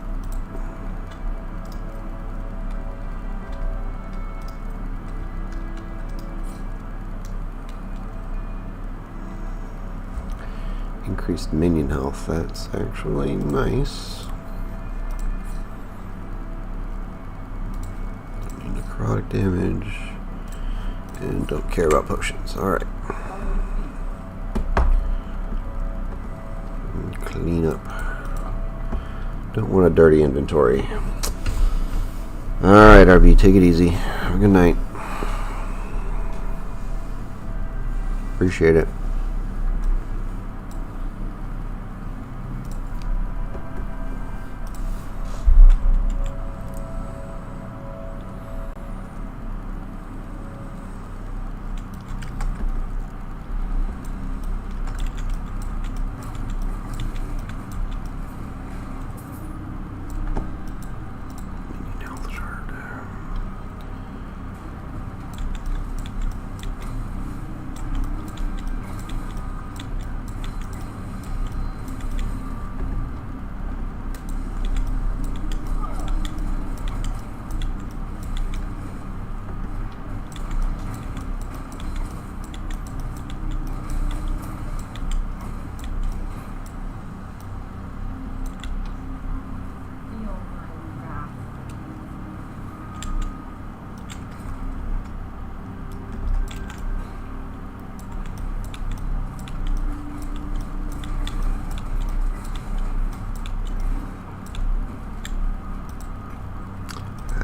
Increased minion health. That's actually nice. Don't need necrotic damage. And don't care about potions. Alright. Clean up. Don't want a dirty inventory. Alright, RB, take it easy. Have a good night. Appreciate it.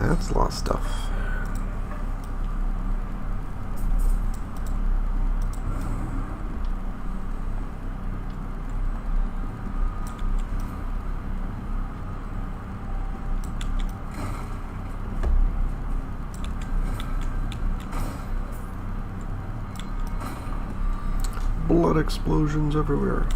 That's lost stuff. Blood explosions everywhere.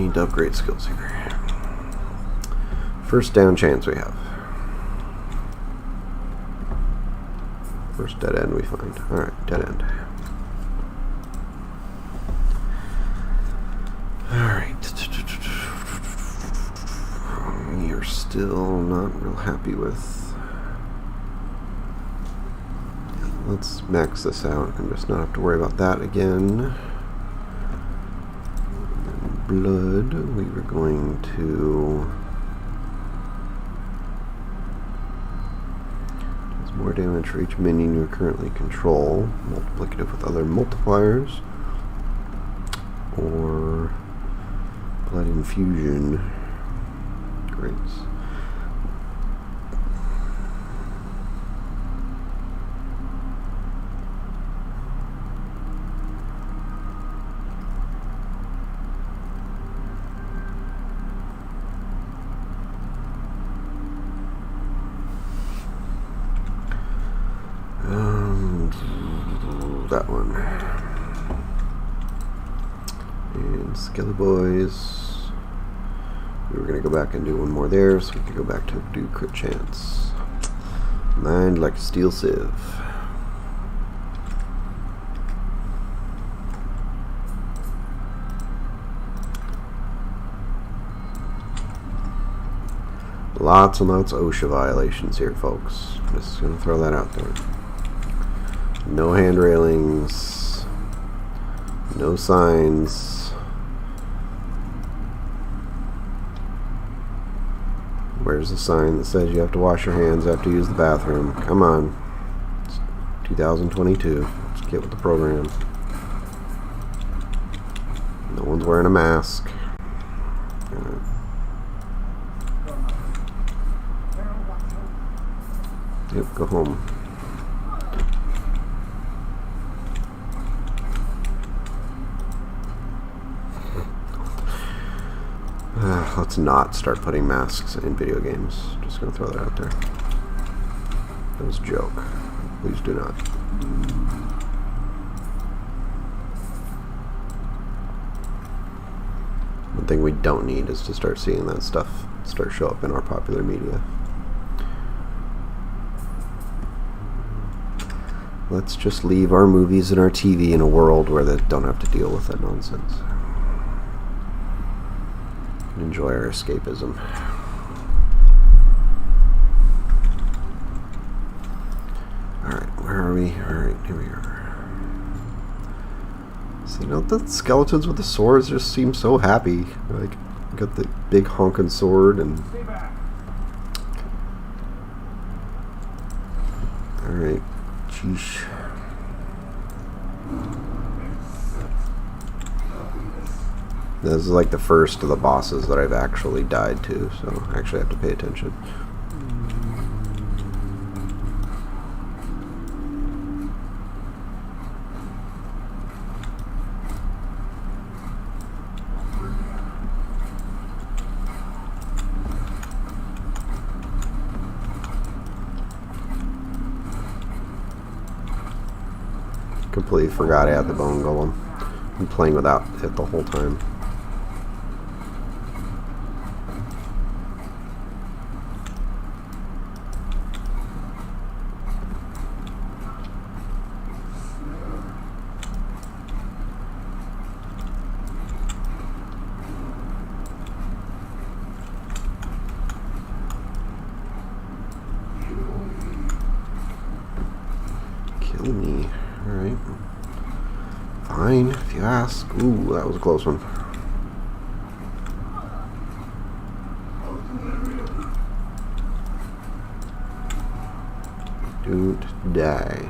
need to upgrade skills here. First down chance we have. First dead end we find. Alright, dead end. Alright. We are still not real happy with. Let's max this out and just not have to worry about that again. And blood, we were going to. More damage for each minion you currently control, multiplicative with other multipliers, or blood infusion. Great. That one. And Skelly Boys. We were going to go back and do one more there, so we could go back to do crit chance. Mind like a steel sieve. Lots and lots of OSHA violations here, folks. Just going to throw that out there. No hand railings, no signs. Where's the sign that says you have to wash your hands after you use the bathroom? Come on. It's 2022. Let's get with the program. No one's wearing a mask. Yep, go home. Let's not start putting masks in video games. Just gonna throw that out there. That was a joke. Please do not. One thing we don't need is to start seeing that stuff start show up in our popular media. Let's just leave our movies and our TV in a world where they don't have to deal with that nonsense. Enjoy our escapism. Alright, where are we? Alright, here we are. So, you know, the skeletons with the swords just seem so happy. Like, got the big honking sword and. Alright, sheesh. This is like the first of the bosses that I've actually died to, so I actually have to pay attention. Completely forgot I had the bone golem. I'm playing without it the whole time. Kill me. Alright. Fine, if you ask. Ooh, that was a close one. Don't die.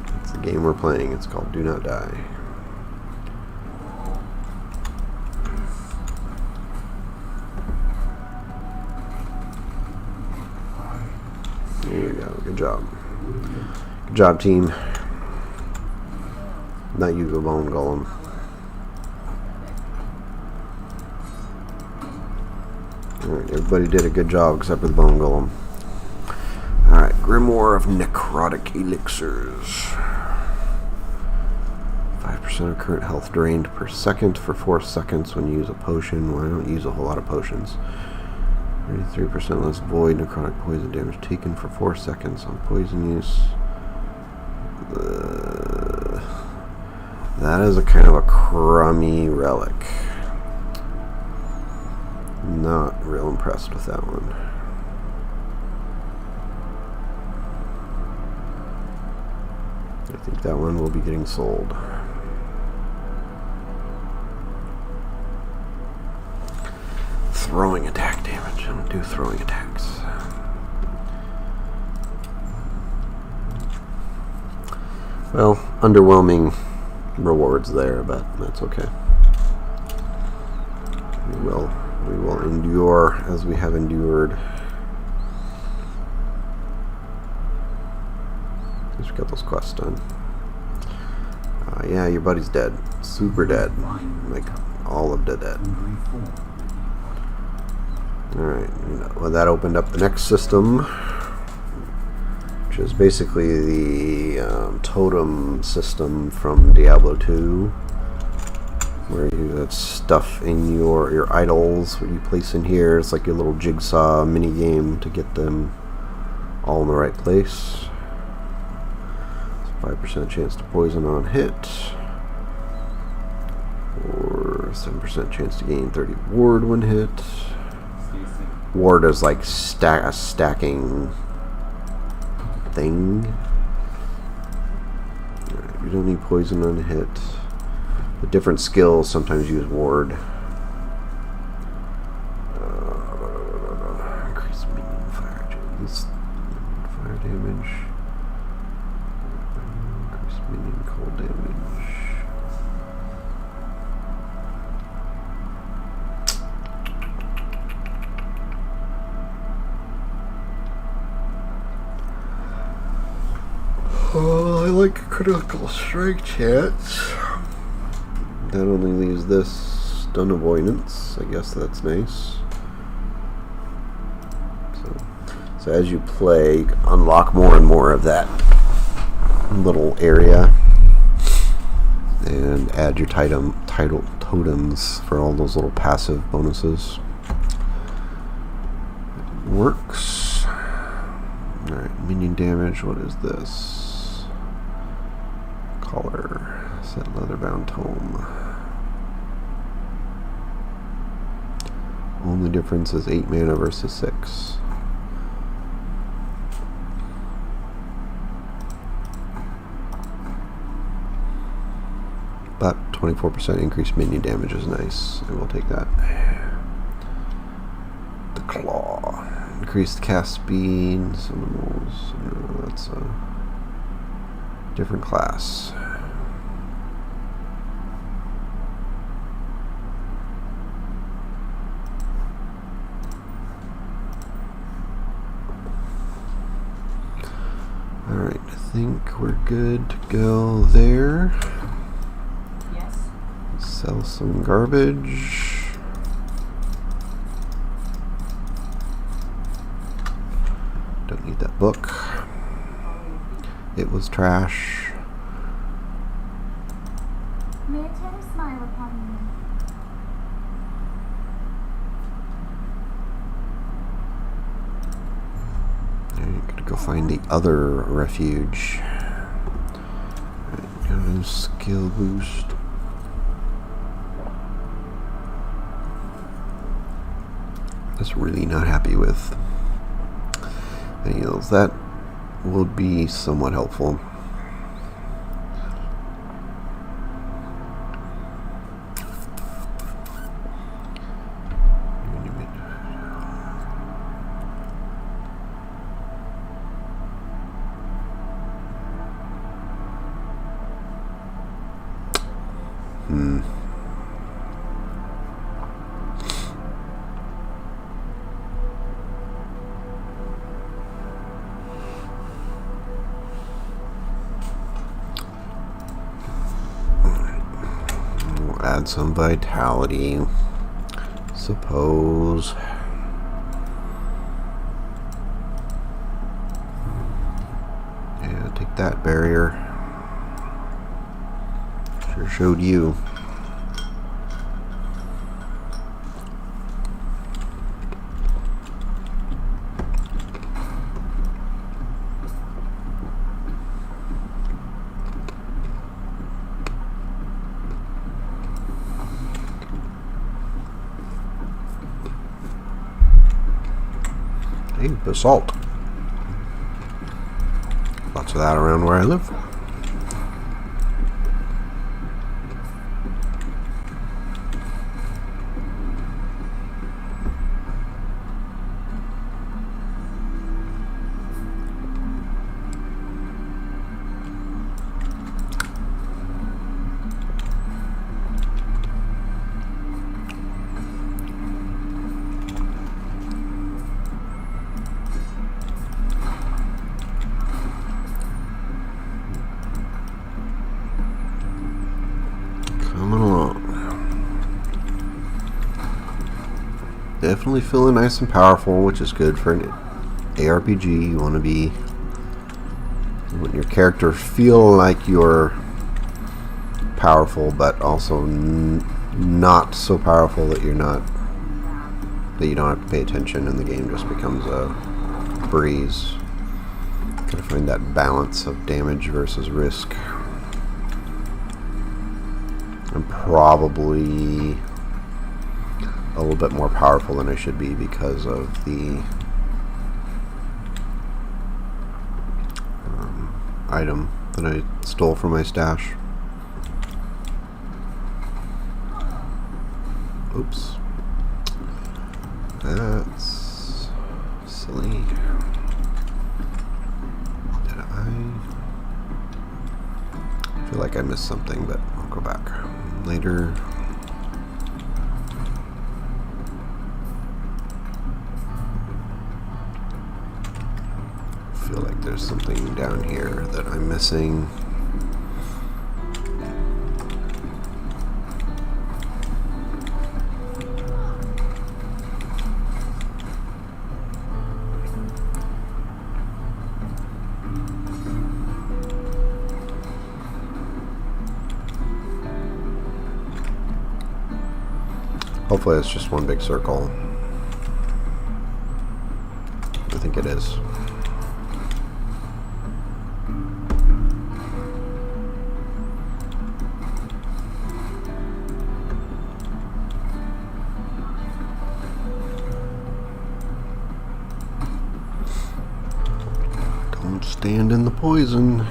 That's the game we're playing. It's called Do Not Die. There you go. Good job. Good job, team. Not you, the bone golem. Alright, everybody did a good job except for the bone golem. Alright, Grimoire of Necrotic Elixirs. 5% 30% of current health drained per second for 4 seconds when you use a potion. Well, I don't use a whole lot of potions. 33% less void necrotic poison damage taken for 4 seconds on poison use. That is a kind of a crummy relic. Not real impressed with that one. I think that one will be getting sold. Throwing attack damage. I don't do throwing attacks. Well, underwhelming rewards there, but that's okay. We will endure as we have endured. Just got those quests done. Yeah, your buddy's dead. Super dead. Like, all of the dead. Alright, well, that opened up the next system, which is basically the totem system from Diablo 2, where you have stuff in your idols, what you place in here. It's like your little jigsaw mini game to get them all in the right place. 5% chance to poison on hit, or 7% chance to gain 30 ward when hit. Ward is like a stacking thing. Right, you don't need poison on hit. The different skills sometimes use ward. Increase minion fire damage. Increase minion cold damage. Oh, I like critical strike chance. That only leaves this stun avoidance. I guess that's nice. So as you play, you unlock more and more of that little area, and add your totems for all those little passive bonuses. It works. Alright, minion damage. What is this? Collar. Set leatherbound tome. Only difference is 8 mana versus 6. But 24% increased minion damage is nice. I will take that. The claw. Increased cast speed. Symbols. No, that's a different class. Alright, I think we're good to go there. Yes. Sell some garbage. Don't need that book. It was trash. May a tender smile upon you. Alright, gotta go find the other refuge. Alright, got a skill boost. Just really not happy with any of those. That would be somewhat helpful. Add some vitality, suppose. Yeah, take that barrier. Sure showed you. Hey, basalt. Lots of that around where I live. Definitely feeling nice and powerful, which is good for an ARPG. You want your characters feel like you're powerful, but also not so powerful that you don't have to pay attention, and the game just becomes a breeze. Gotta find that balance of damage versus risk. I'm probably a little bit more powerful than I should be because of the item that I stole from my stash. Oops. That's silly. Did I feel like I missed something, but I'll go back later. Feel like there's something down here that I'm missing. Hopefully it's just one big circle. I think it is. Don't stand in the poison.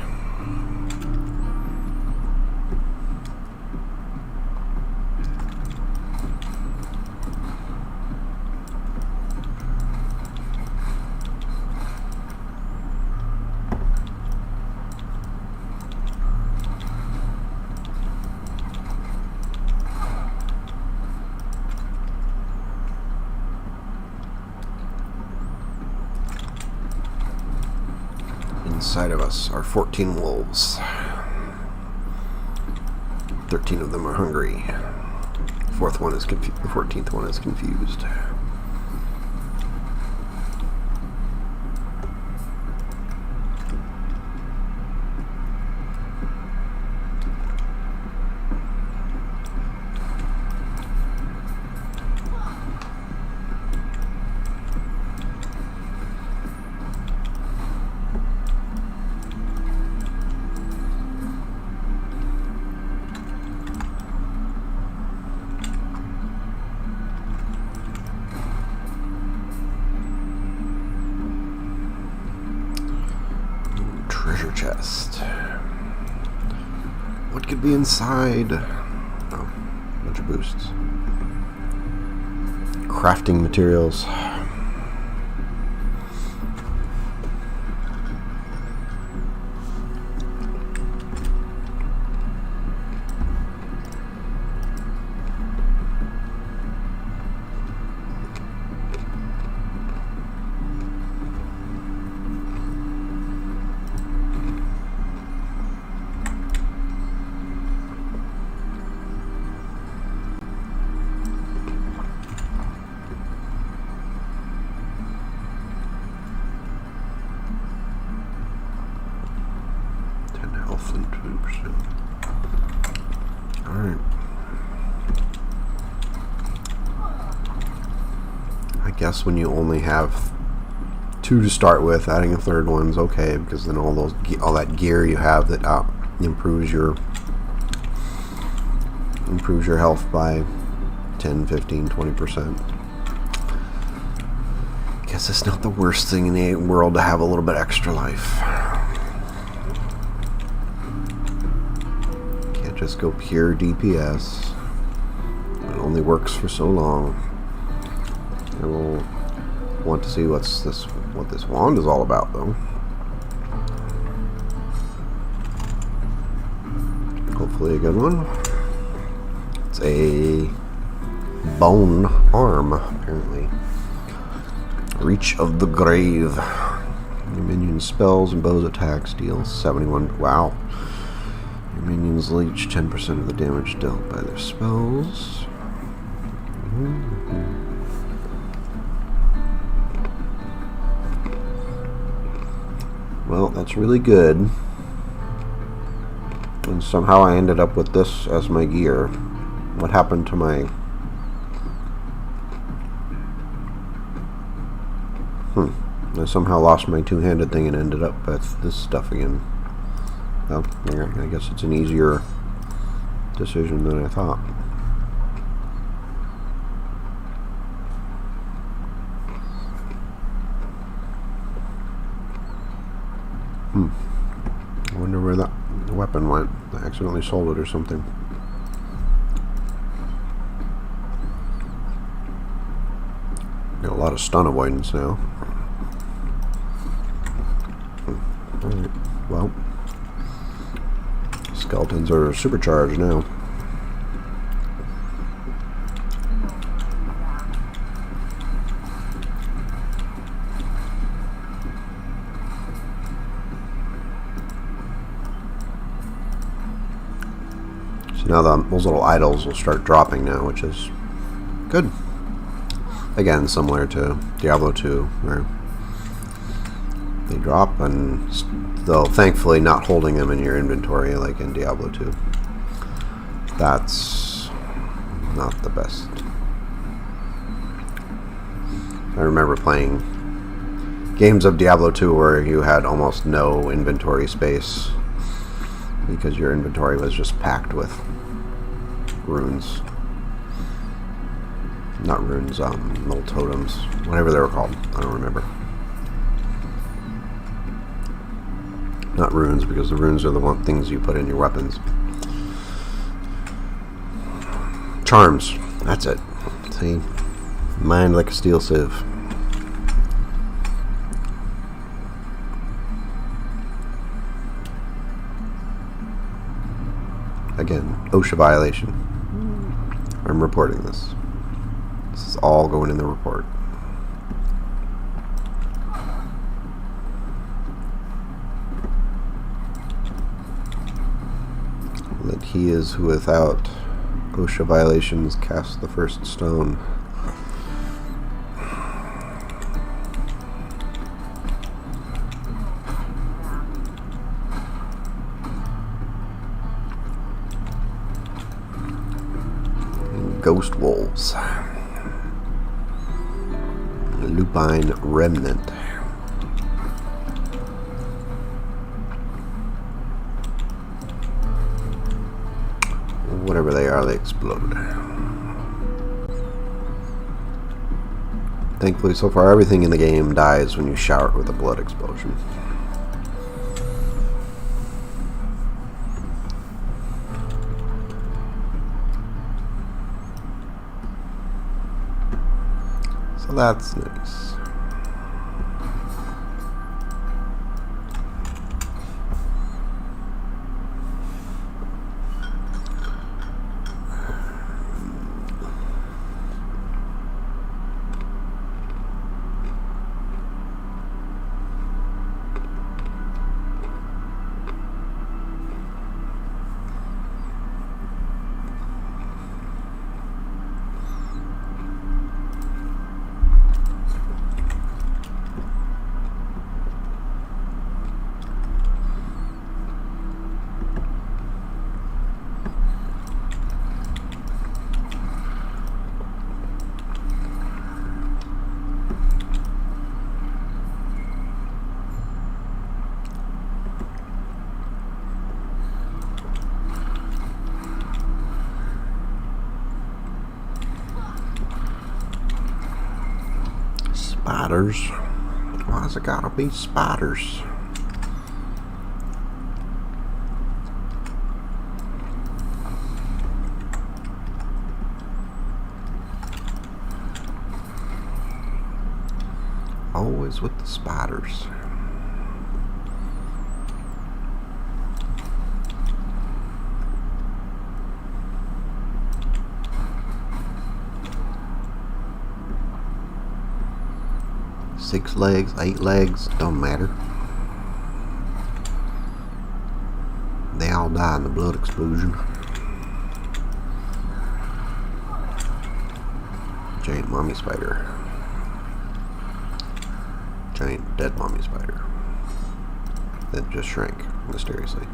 Inside of us are 14 wolves. 13 of them are hungry. The 14th one is confused. Treasure chest. What could be inside? Oh, a bunch of boosts. Crafting materials. Alright. I guess when you only have 2 to start with, adding a third one's okay, because then all that gear you have that improves your health by 10, 15, 20%. Guess it's not the worst thing in the world to have a little bit extra life. Can't just go pure DPS. It only works for so long. I will want to see what this wand is all about, though. Hopefully a good one. It's a bone arm, apparently. Reach of the Grave. Your minions' spells and bows attacks deal 71. Wow. Your minions leech 10% of the damage dealt by their spells. Well, that's really good. And somehow I ended up with this as my gear. What happened to my... I somehow lost my two-handed thing and ended up with this stuff again. Well, I guess it's an easier decision than I thought. I wonder where that weapon went. I accidentally sold it or something. Got a lot of stun avoidance now. Alright, well. Skeletons are supercharged now. So now those little idols will start dropping now, which is good. Again, similar to Diablo 2, where they drop, and though thankfully not holding them in your inventory like in Diablo 2. That's not the best. I remember playing games of Diablo 2 where you had almost no inventory space because your inventory was just packed with runes. Not runes, little totems. Whatever they were called. I don't remember. Not runes, because the runes are the things you put in your weapons. Charms. That's it. See? Mind like a steel sieve. Again, OSHA violation. I'm reporting this. This is all going in the report. That he is who without OSHA violations cast the first stone. Ghost wolves. Lupine remnant. Whatever they are, they explode. Thankfully, so far, everything in the game dies when you shower it with a blood explosion. So that's nice. spiders. Why's it gotta be spiders? Always with the spiders. Six legs, 8 legs, don't matter. They all die in the blood explosion. Giant mommy spider. Giant dead mommy spider. That just shrank mysteriously.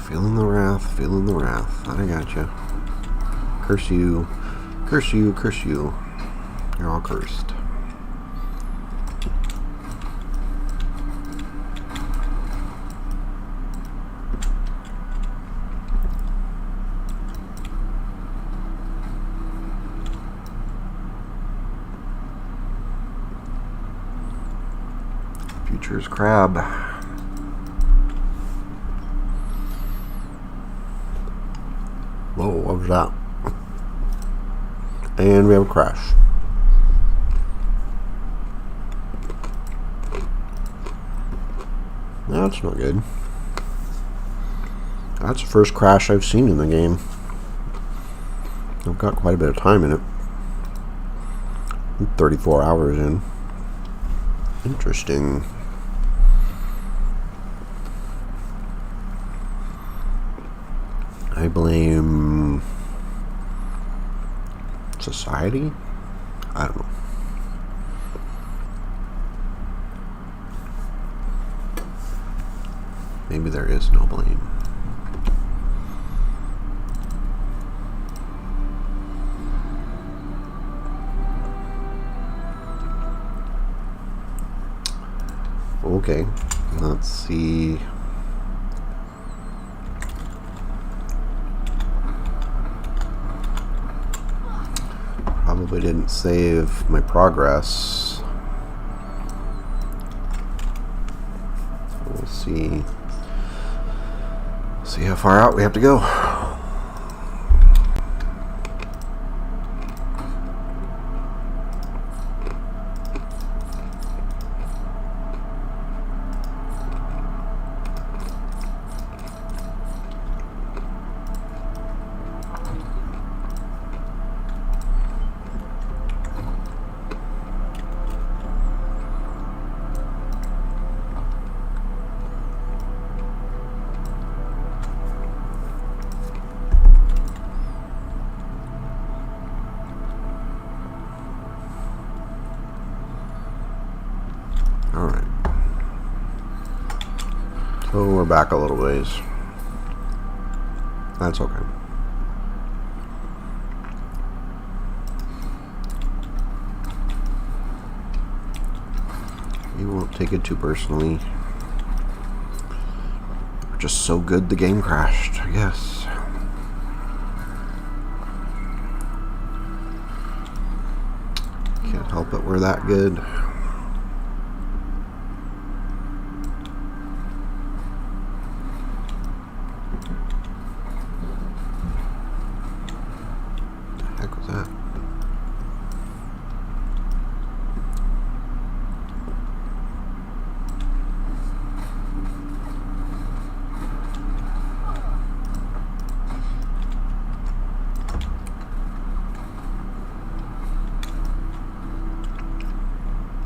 Feeling the wrath, feeling the wrath. I gotcha. Curse you, curse you, curse you. You're all cursed. Future's crab. Whoa, what was that? And we have a crash. That's not good. That's the first crash I've seen in the game. I've got quite a bit of time in it. I'm 34 hours in. Interesting. I blame society? I don't know. Maybe there is no blame. Okay, let's see. Probably didn't save my progress. We'll see. See how far out we have to go. Alright. So we're back a little ways. That's okay. You won't take it too personally. We're just so good the game crashed, I guess. Can't help it, we're that good.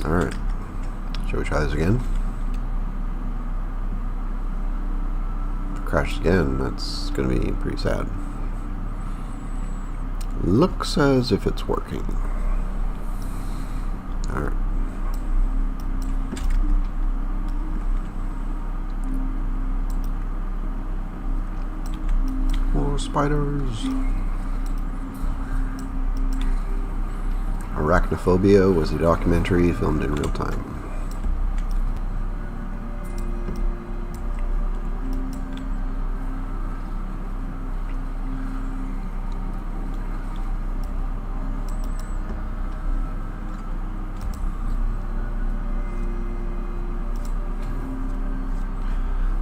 Alright. Shall we try this again? If it crashes again, that's going to be pretty sad. Looks as if it's working. Alright. More spiders. Arachnophobia was a documentary filmed in real time.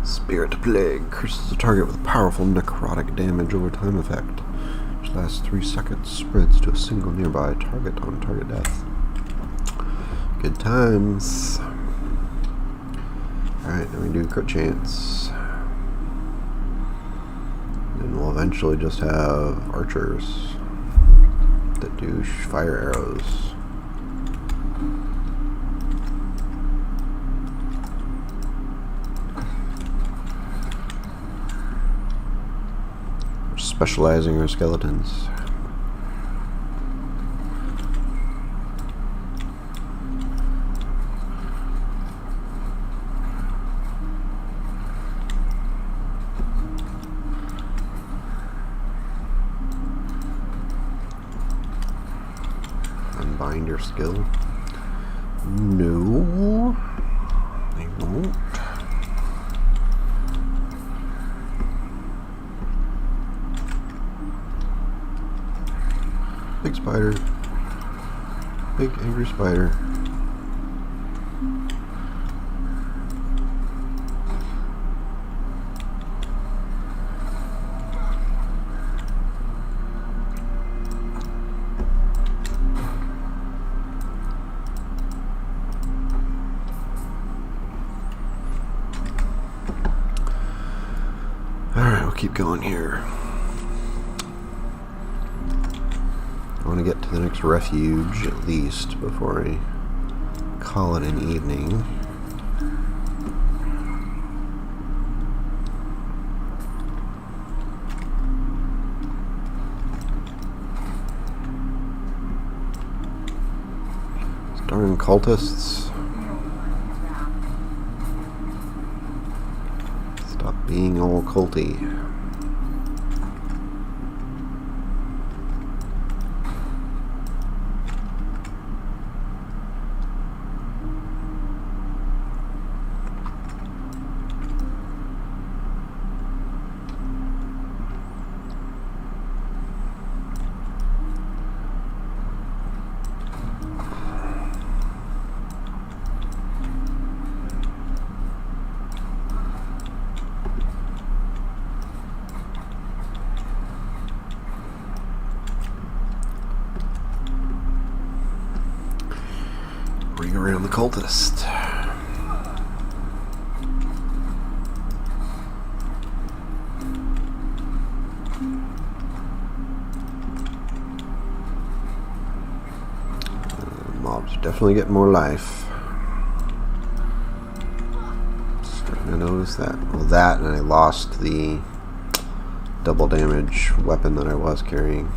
Spirit Plague curses the target with powerful necrotic damage over time effect, which lasts 3 seconds, spreads to a single nearby target on target death. Good times. Alright, now we do crit chance. Then we'll eventually just have archers that do fire arrows. Specializing our skeletons. Unbind your skill. No, they won't. Big spider. Big angry spider. Alright, we'll keep going here. I want to get to the next refuge at least before I call it an evening. These darn cultists. Stop being all culty. Bring around the cultist. Mobs are definitely getting more life. Starting to notice that. Well, that, and I lost the double damage weapon that I was carrying.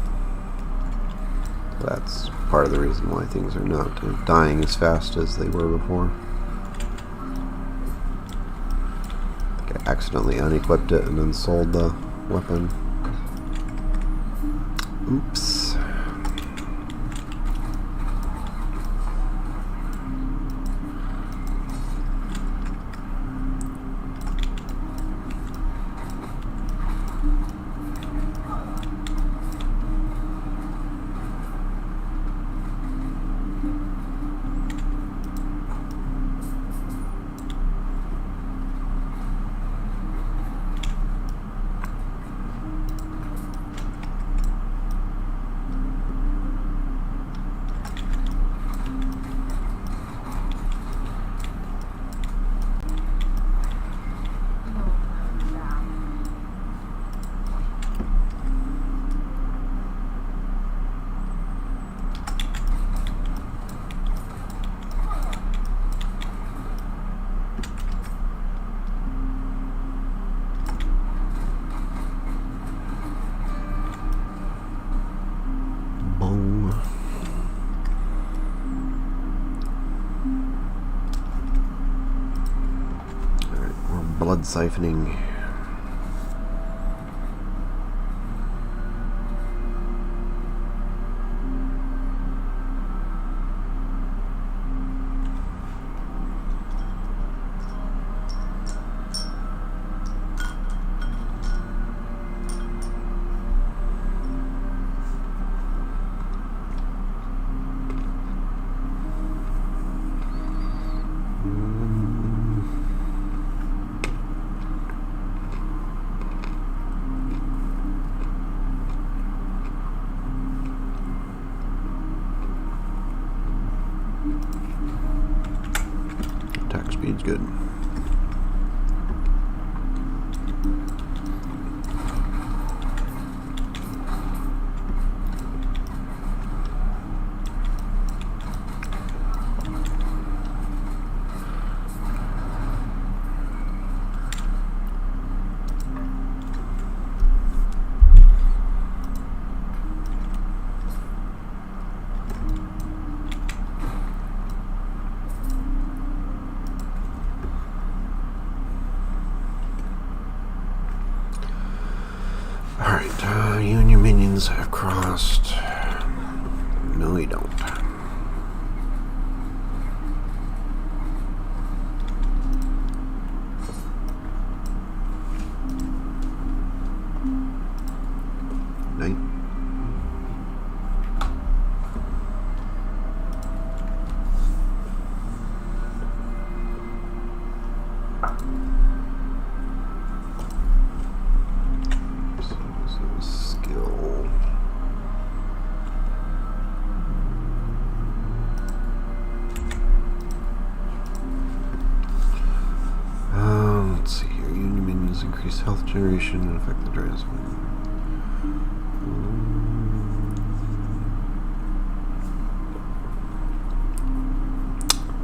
So that's part of the reason why things are not dying as fast as they were before. I think I accidentally unequipped it and then sold the weapon. Oops. Blood siphoning. Speed's good. Alright, you and your minions have crossed. No, you don't. Night. Skill. Let's see here. Union minions increase health generation and affect the dress.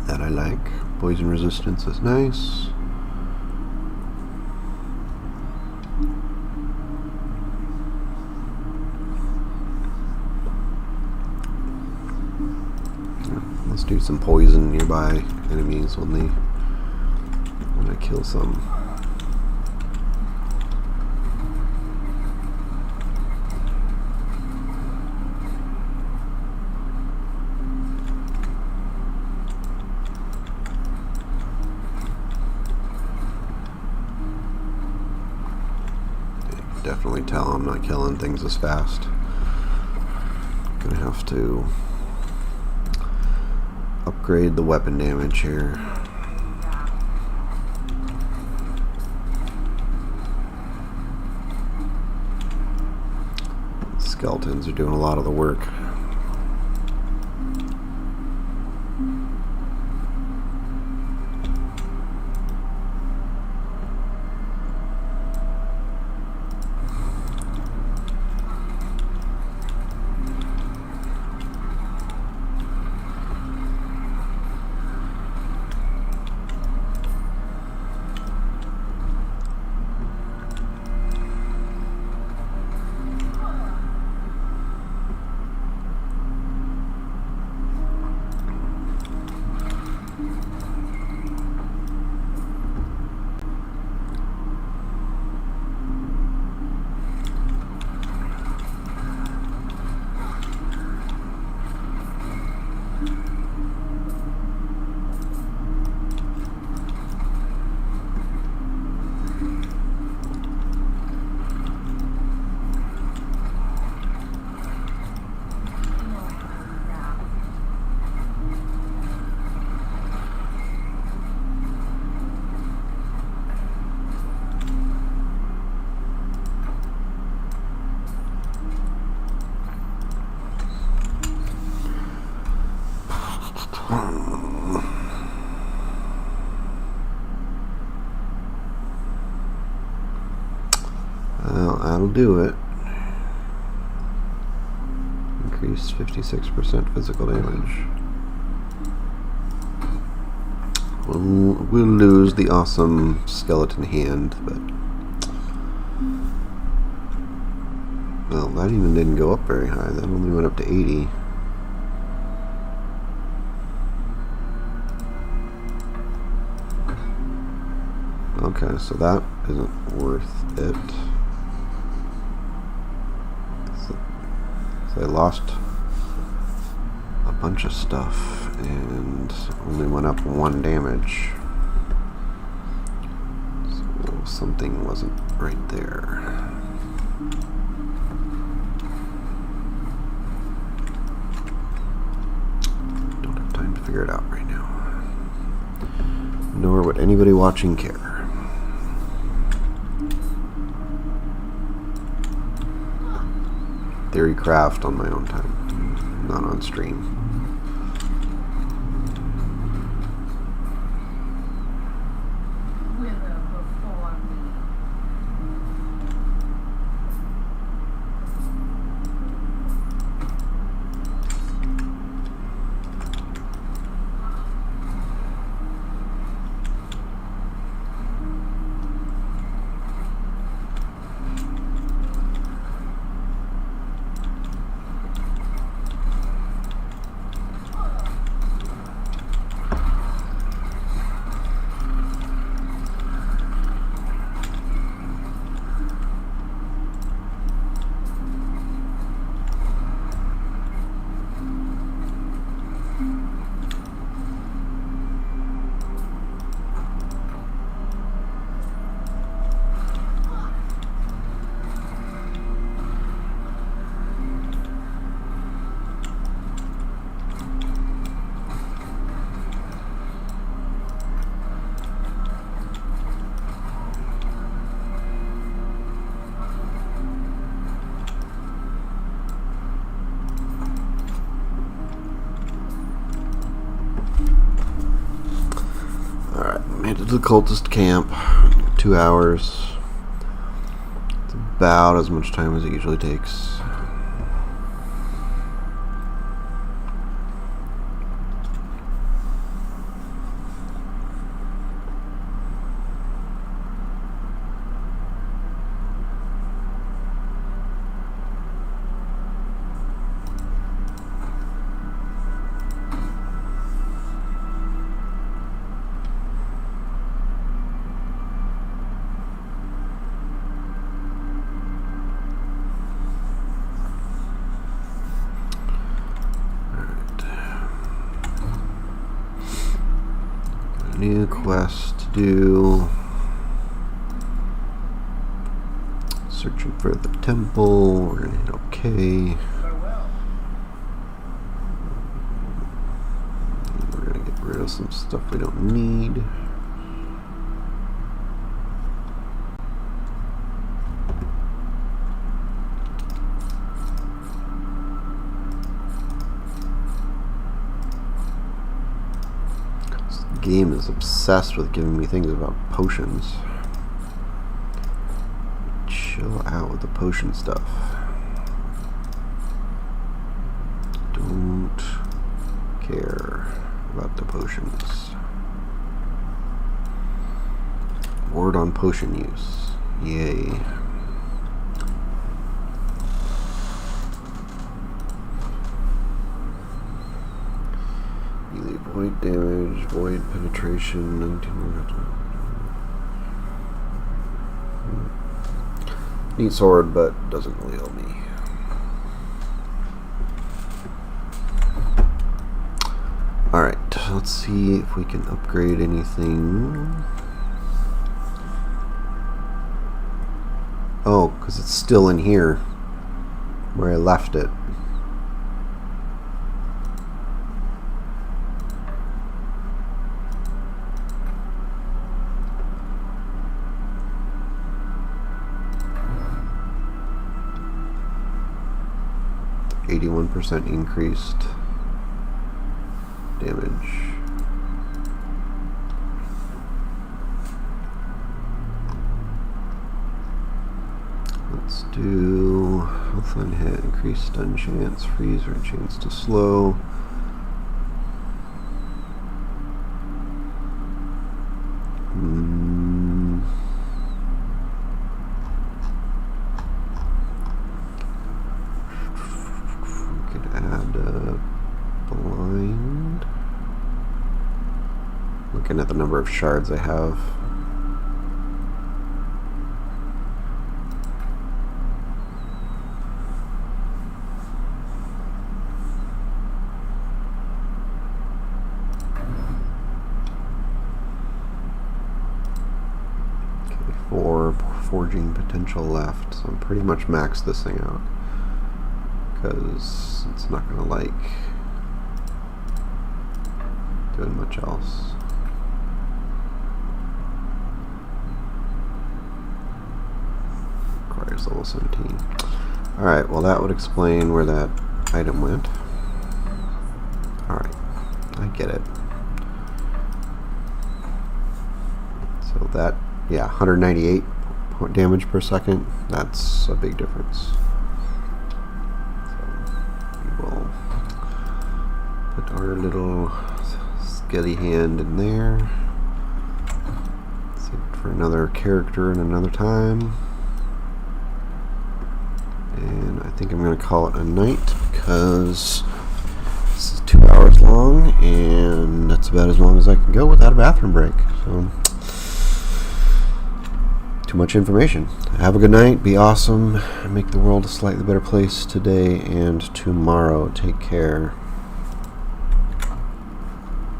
That I like. Poison resistance is nice. Let's do some poison nearby enemies when I kill some. Definitely tell I'm not killing things as fast. Gonna have to upgrade the weapon damage here. Skeletons are doing a lot of the work. Well, that'll do it. Increase 56% physical damage. We'll lose the awesome skeleton hand, but well, that even didn't go up very high. That only went up to 80. Okay, so that isn't worth it. So I lost a bunch of stuff and only went up 1 damage. So something wasn't right there. Don't have time to figure it out right now. Nor would anybody watching care. Theory craft on my own time, not on stream. Made it to the cultist camp. 2 hours. It's about as much time as it usually takes. New quest to do. Searching for the temple. We're gonna hit OK. We're gonna get rid of some stuff we don't need. Game is obsessed with giving me things about potions. Chill out with the potion stuff. Don't care about the potions. Word on potion use. Yay. Void damage, void penetration, 19. Neat sword, but doesn't really help me. Alright, let's see if we can upgrade anything. Oh, because it's still in here where I left it. %, increased damage. Let's do health on hit, increased stun chance, freeze or chance to slow. Blind. Looking at the number of shards I have. Okay, 4 forging potential left, so I'm pretty much maxed this thing out. Because it's not going to like doing much else. Requires level 17. Alright, well that would explain where that item went. Alright, I get it. So that, yeah, 198 damage per second, that's a big difference. Put our little skelly hand in there. Save it for another character in another time. And I think I'm going to call it a night because this is 2 hours long and that's about as long as I can go without a bathroom break. So, too much information. Have a good night. Be awesome. Make the world a slightly better place today and tomorrow. Take care.